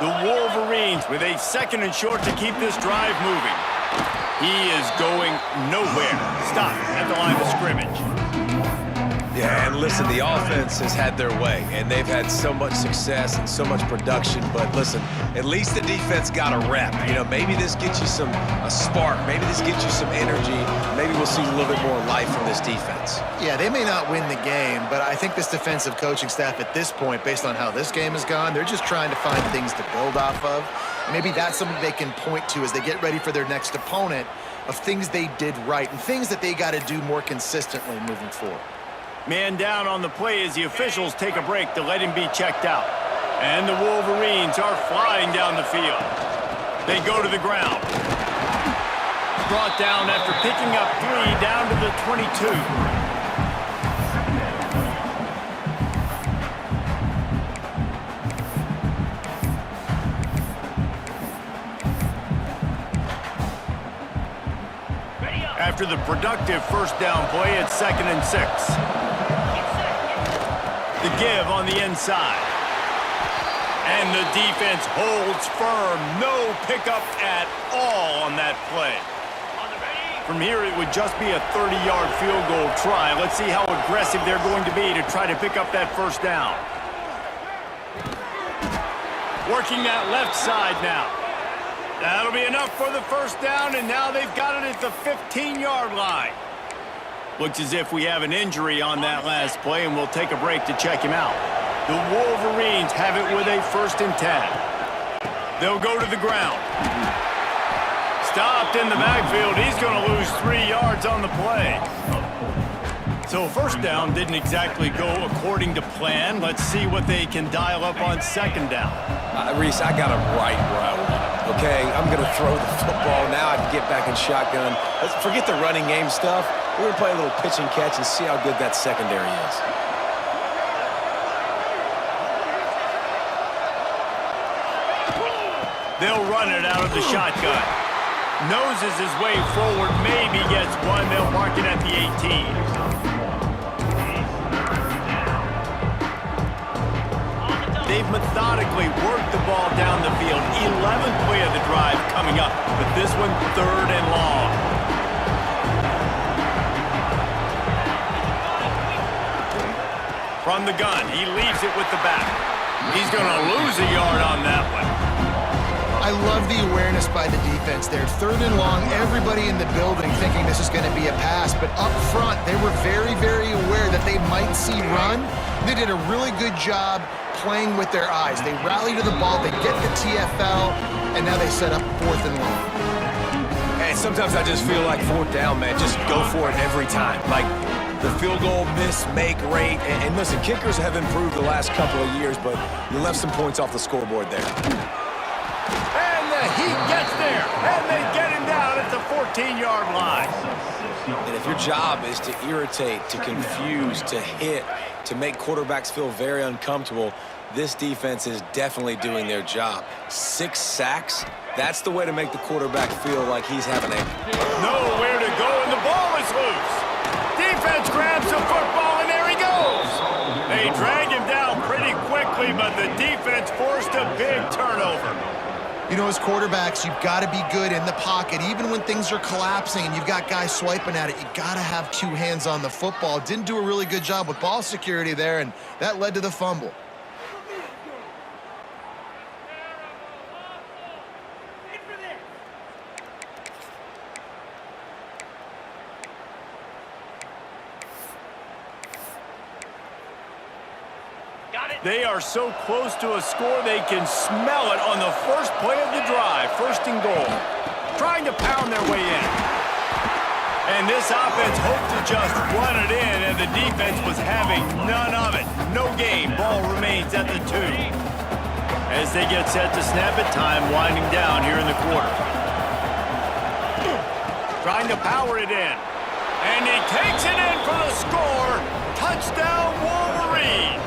The Wolverines with a 2nd and short to keep this drive moving. He is going nowhere. Stop at the line of scrimmage. Yeah, and listen, the offense has had their way, and they've had so much success and so much production. But listen, at least the defense got a rep. You know, maybe this gets you a spark. Maybe this gets you some energy. Maybe we'll see a little bit more life from this defense. Yeah, they may not win the game, but I think this defensive coaching staff at this point, based on how this game has gone, they're just trying to find things to build off of. Maybe that's something they can point to as they get ready for their next opponent, of things they did right and things that they got to do more consistently moving forward. Man down on the play as the officials take a break to let him be checked out. And the Wolverines are flying down the field. They go to the ground. Brought down after picking up 3 down to the 22. After the productive 1st down play, it's 2nd and 6. The give on the inside. And the defense holds firm. No pickup at all on that play. From here, it would just be a 30-yard field goal try. Let's see how aggressive they're going to be to try to pick up that 1st down. Working that left side now. That'll be enough for the 1st down, and now they've got it at the 15-yard line. Looks as if we have an injury on that last play, and we'll take a break to check him out. The Wolverines have it with a 1st and 10. They'll go to the ground. Stopped in the backfield. He's going to lose 3 yards on the play. So 1st down didn't exactly go according to plan. Let's see what they can dial up on 2nd down. Reese, I got him right where I want him. Okay, I'm going to throw the football. Now I can get back in shotgun. Let's forget the running game stuff. We're going to play a little pitch and catch and see how good that secondary is. They'll run it out of the shotgun. Noses his way forward, maybe gets one. They'll mark it at the 18. They've methodically worked the ball down the field. 11th play of the drive coming up, but this one 3rd and long. From the gun, he leaves it with the back. He's going to lose a yard on that one. I love the awareness by the defense there. 3rd and long, everybody in the building thinking this is going to be a pass, but up front, they were very, very aware that they might see run. They did a really good job playing with their eyes. They rally to the ball, they get the TFL, and now they set up 4th and long. And sometimes I just feel like 4th down, man, just go for it every time. Like the field goal miss, make rate, and listen, kickers have improved the last couple of years, but you left some points off the scoreboard there. And the Heat gets there, and they get him down at the 14-yard line. And if your job is to irritate, to confuse, to hit, to make quarterbacks feel very uncomfortable, this defense is definitely doing their job. 6 sacks, that's the way to make the quarterback feel like he's having nowhere to go, and the ball is loose. Defense grabs the football, and there he goes. They drag him down pretty quickly, but the defense forced a big turnover. You know, as quarterbacks, you've got to be good in the pocket. Even when things are collapsing and you've got guys swiping at it, you got to have 2 hands on the football. Didn't do a really good job with ball security there, and that led to the fumble. They are so close to a score, they can smell it on the first play of the drive. 1st and goal. Trying to pound their way in. And this offense hoped to just run it in, and the defense was having none of it. No gain. Ball remains at the 2. As they get set to snap it, time winding down here in the quarter. Trying to power it in. And he takes it in for the score. Touchdown, Wolverines.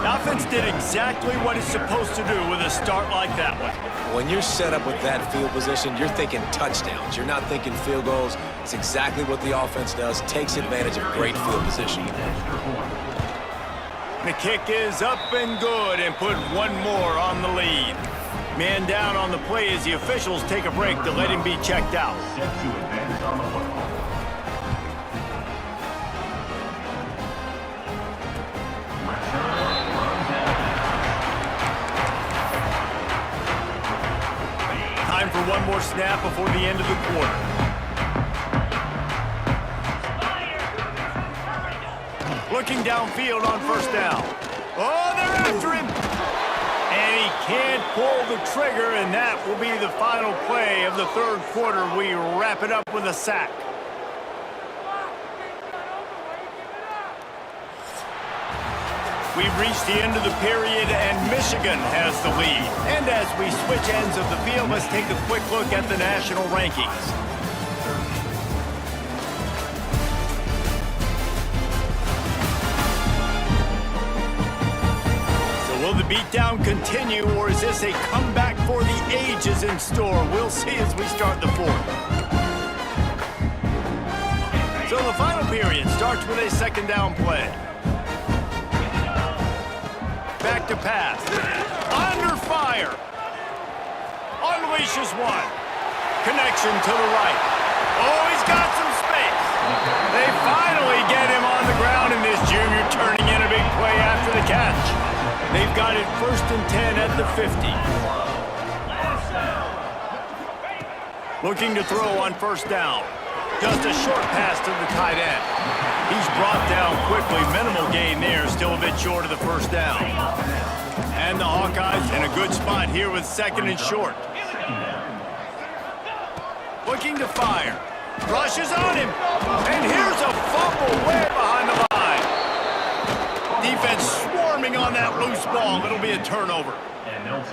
The offense did exactly what it's supposed to do with a start like that one. When you're set up with that field position, you're thinking touchdowns. You're not thinking field goals. It's exactly what the offense does, takes advantage of great field position. The kick is up and good and put one more on the lead. Man down on the play as the officials take a break to let him be checked out. Time for one more snap before the end of the quarter. Looking downfield on first down. Oh, they're after him. And he can't pull the trigger, and that will be the final play of the third quarter. We wrap it up with a sack. We've reached the end of the period, and Michigan has the lead. And as we switch ends of the field, let's take a quick look at the national rankings. So will the beatdown continue, or is this a comeback for the ages in store? We'll see as we start the fourth. So the final period starts with a second down play. Back to pass. Under fire. Unleashes one. Connection to the right. Oh, he's got some space. They finally get him on the ground, and this junior turning in a big play after the catch. They've got it 1st and 10 at the 50. Looking to throw on first down. Just a short pass to the tight end. He's brought down quickly. Minimal gain there. Still a bit short of the first down. And the Hawkeyes in a good spot here with 2nd and short. Looking to fire. Rushes on him. And here's a fumble way behind the line. Defense swarming on that loose ball. It'll be a turnover.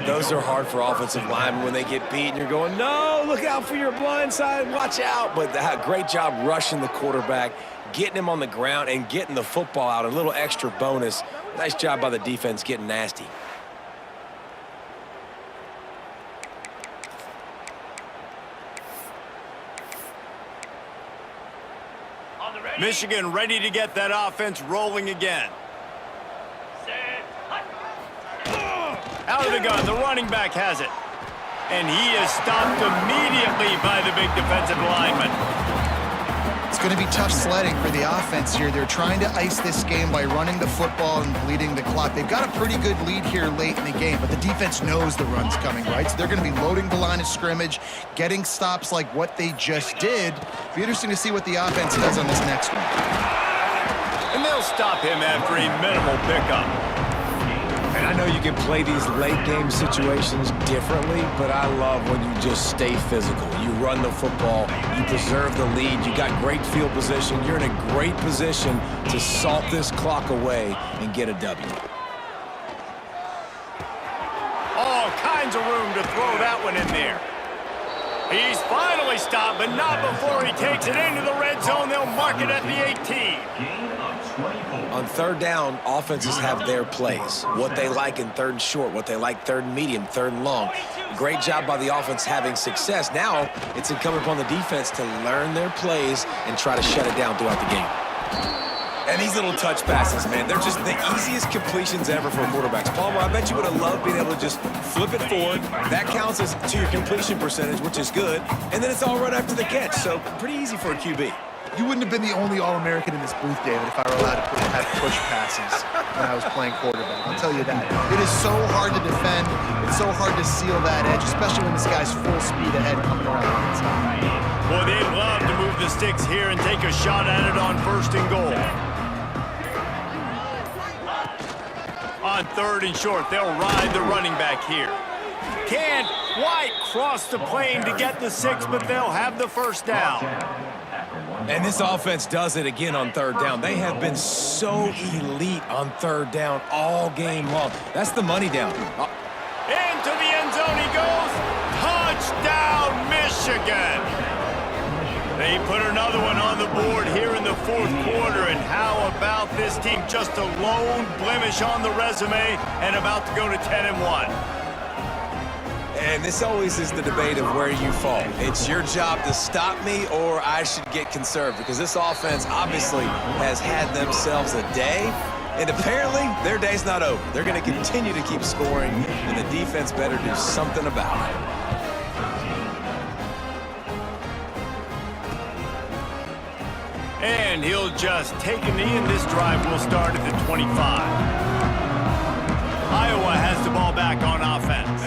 Those are hard for offensive linemen when they get beat, and you're going, no, look out for your blind side, watch out. But great job rushing the quarterback, getting him on the ground, and getting the football out. A little extra bonus. Nice job by the defense getting nasty. Michigan ready to get that offense rolling again. Out of the gun, the running back has it. And he is stopped immediately by the big defensive lineman. It's going to be tough sledding for the offense here. They're trying to ice this game by running the football and bleeding the clock. They've got a pretty good lead here late in the game, but the defense knows the run's coming, right? So they're going to be loading the line of scrimmage, getting stops like what they just did. Be interesting to see what the offense does on this next one. And they'll stop him after a minimal pickup. And I know you can play these late-game situations differently, but I love when you just stay physical. You run the football, you preserve the lead, you got great field position, you're in a great position to salt this clock away and get a W. All kinds of room to throw that one in there. He's finally stopped, but not before he takes it into the red zone. They'll mark it at the 18. On third down, offenses have their plays. What they like in 3rd and short, what they like 3rd and medium, 3rd and long. Great job by the offense having success. Now it's incumbent upon the defense to learn their plays and try to shut it down throughout the game. And these little touch passes, man, they're just the easiest completions ever for quarterbacks. Palmer, I bet you would have loved being able to just flip it forward. That counts as to your completion percentage, which is good. And then it's all right after the catch, so pretty easy for a QB. You wouldn't have been the only All-American in this booth, David, if I were allowed to have push passes when I was playing quarterback. I'll tell you that. It is so hard to defend. It's so hard to seal that edge, especially when this guy's full speed ahead coming around the inside. Boy, they'd love to move the sticks here and take a shot at it on 1st and goal. On 3rd and short, they'll ride the running back here. Can't quite cross the plane to get the 6, but they'll have the first down. And this offense does it again on 3rd down. They have been so elite on 3rd down all game long. That's the money down. Into the end zone he goes. Touchdown, Michigan. They put another one on the board here in the 4th quarter. And how about this team? Just a lone blemish on the resume and about to go to 10-1. And this always is the debate of where you fall. It's your job to stop me or I should get conserved, because this offense obviously has had themselves a day, and apparently their day's not over. They're going to continue to keep scoring, and the defense better do something about it. And he'll just take a knee, and this drive will start at the 25. Iowa has the ball back on offense.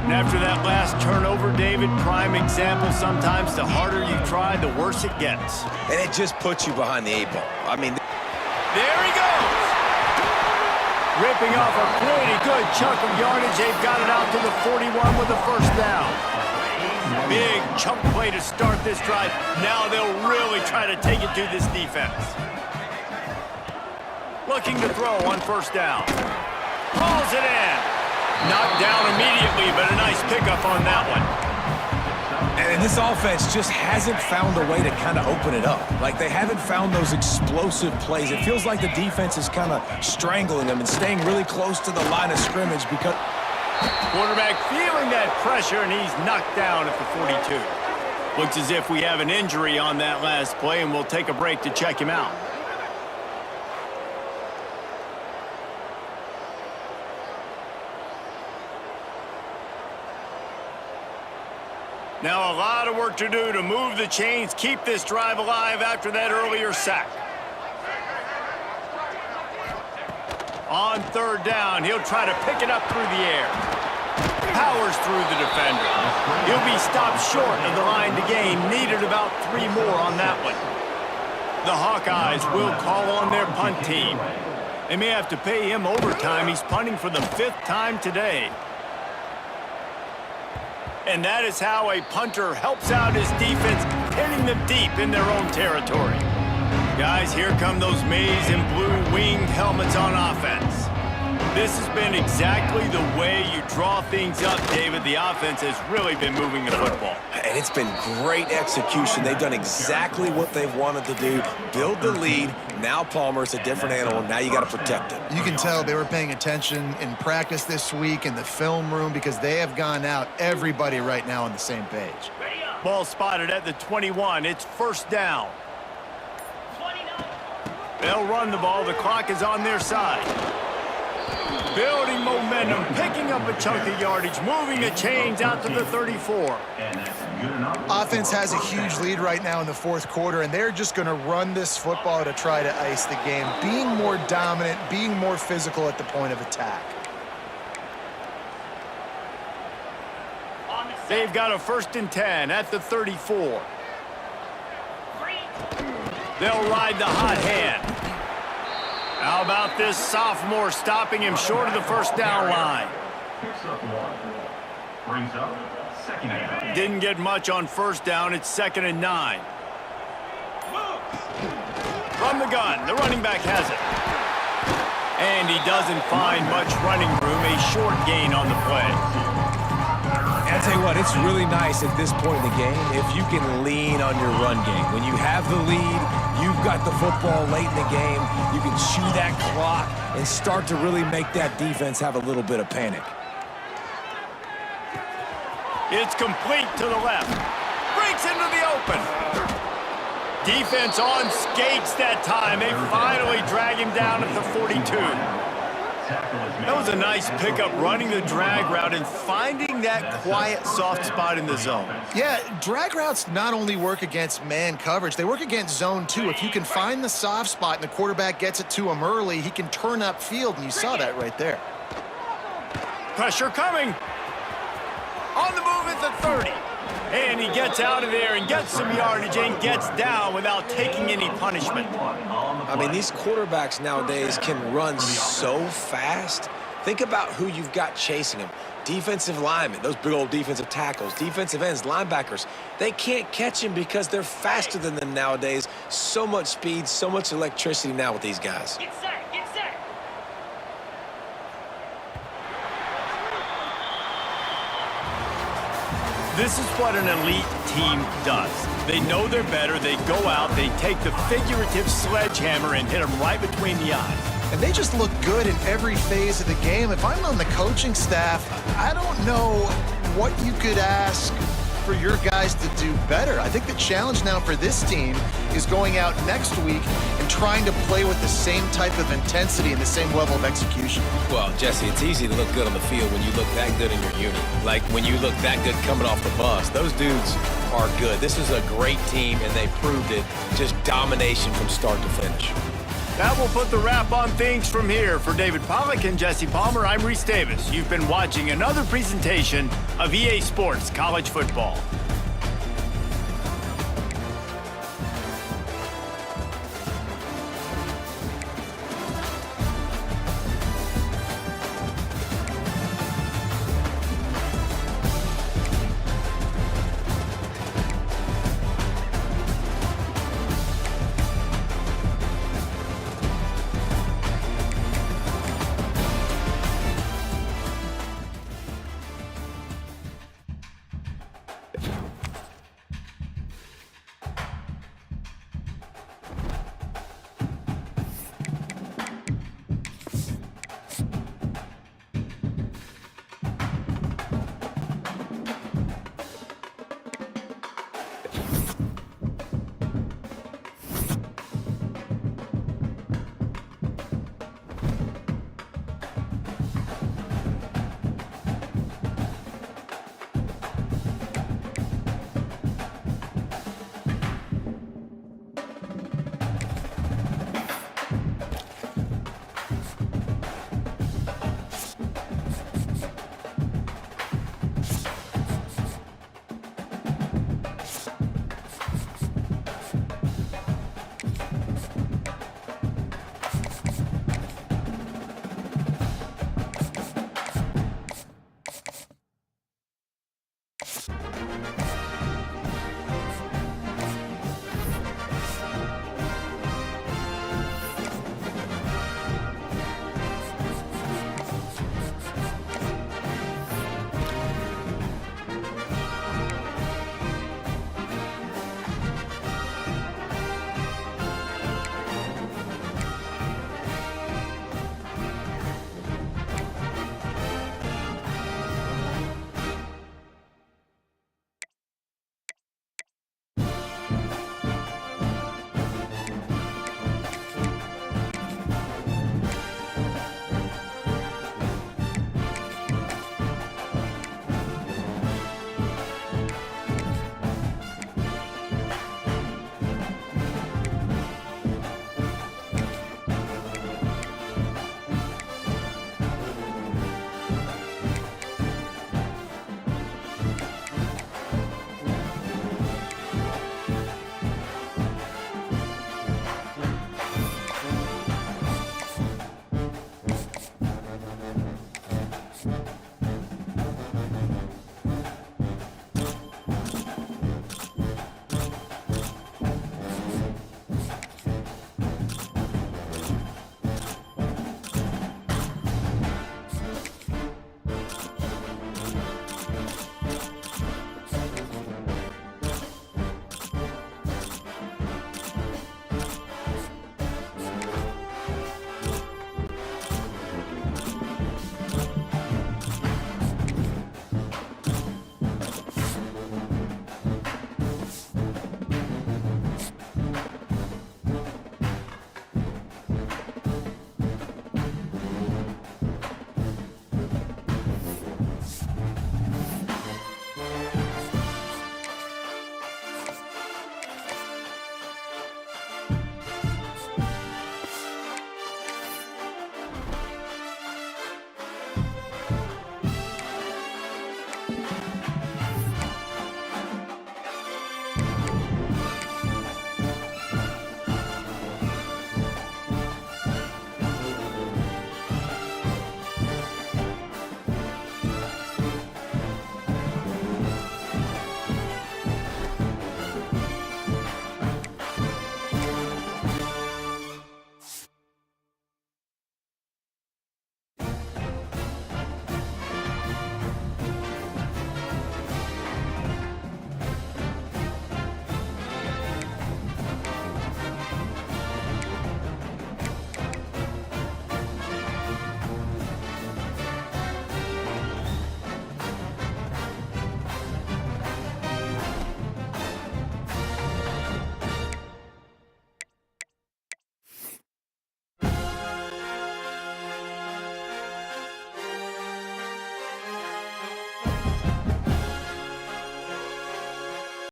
And after that last turnover, David, prime example, sometimes the harder you try, the worse it gets. And it just puts you behind the 8 ball. I mean, there he goes! Ripping off a pretty good chunk of yardage. They've got it out to the 41 with a first down. Big chunk play to start this drive. Now they'll really try to take it to this defense. Looking to throw on first down. Hauls it in. Knocked down immediately, but a nice pickup on that one. And this offense just hasn't found a way to kind of open it up. Like, they haven't found those explosive plays. It feels like the defense is kind of strangling them and staying really close to the line of scrimmage because... Quarterback feeling that pressure, and he's knocked down at the 42. Looks as if we have an injury on that last play, and we'll take a break to check him out. Now a lot of work to do to move the chains, keep this drive alive after that earlier sack. On third down, he'll try to pick it up through the air. Powers through the defender. He'll be stopped short of the line to gain. Needed about 3 more on that one. The Hawkeyes will call on their punt team. They may have to pay him overtime. He's punting for the 5th time today. And that is how a punter helps out his defense, pinning them deep in their own territory. Guys, here come those maize and blue winged helmets on offense. This has been exactly the way you draw things up, David. The offense has really been moving the football. And it's been great execution. They've done exactly what they've wanted to do. Build the lead. Now Palmer's a different animal. Now you got to protect it. You can tell they were paying attention in practice this week in the film room because they have gone out, everybody right now on the same page. Ball spotted at the 21. It's first down. They'll run the ball. The clock is on their side. Building momentum, picking up a chunk of yardage, moving the chains out to the 34. Offense has a huge lead right now in the 4th quarter, and they're just going to run this football to try to ice the game, being more dominant, being more physical at the point of attack. They've got a 1st and 10 at the 34. They'll ride the hot hand. How about this sophomore stopping him short of the first down line? Didn't get much on first down. It's 2nd and 9. From the gun, the running back has it. And he doesn't find much running room. A short gain on the play. And I'll tell you what, it's really nice at this point in the game if you can lean on your run game. When you have the lead, you've got the football late in the game, you can chew that clock and start to really make that defense have a little bit of panic. It's complete to the left. Breaks into the open. Defense on skates that time. They finally drag him down at the 42. That was a nice pickup, running the drag route and finding that quiet, soft spot in the zone. Yeah, drag routes not only work against man coverage, they work against zone too. If you can find the soft spot and the quarterback gets it to him early, he can turn upfield, and you saw that right there. Pressure coming. On the move at the 30. And he gets out of there and gets some yardage and gets down without taking any punishment. I mean, these quarterbacks nowadays can run so fast. Think about who you've got chasing them. Defensive linemen, those big old defensive tackles, defensive ends, linebackers. They can't catch him because they're faster than them nowadays. So much speed, so much electricity now with these guys. Get set, get set. This is what an elite team does. They know they're better. They go out, they take the figurative sledgehammer and hit them right between the eyes. And they just look good in every phase of the game. If I'm on the coaching staff, I don't know what you could ask for your guys to do better. I think the challenge now for this team is going out next week and trying to play with the same type of intensity and the same level of execution. Well, Jesse, it's easy to look good on the field when you look that good in your unit. Like when you look that good coming off the bus. Those dudes are good. This is a great team, and they proved it. Just domination from start to finish. That will put the wrap on things from here. For David Pollack and Jesse Palmer, I'm Reese Davis. You've been watching another presentation of EA Sports College Football.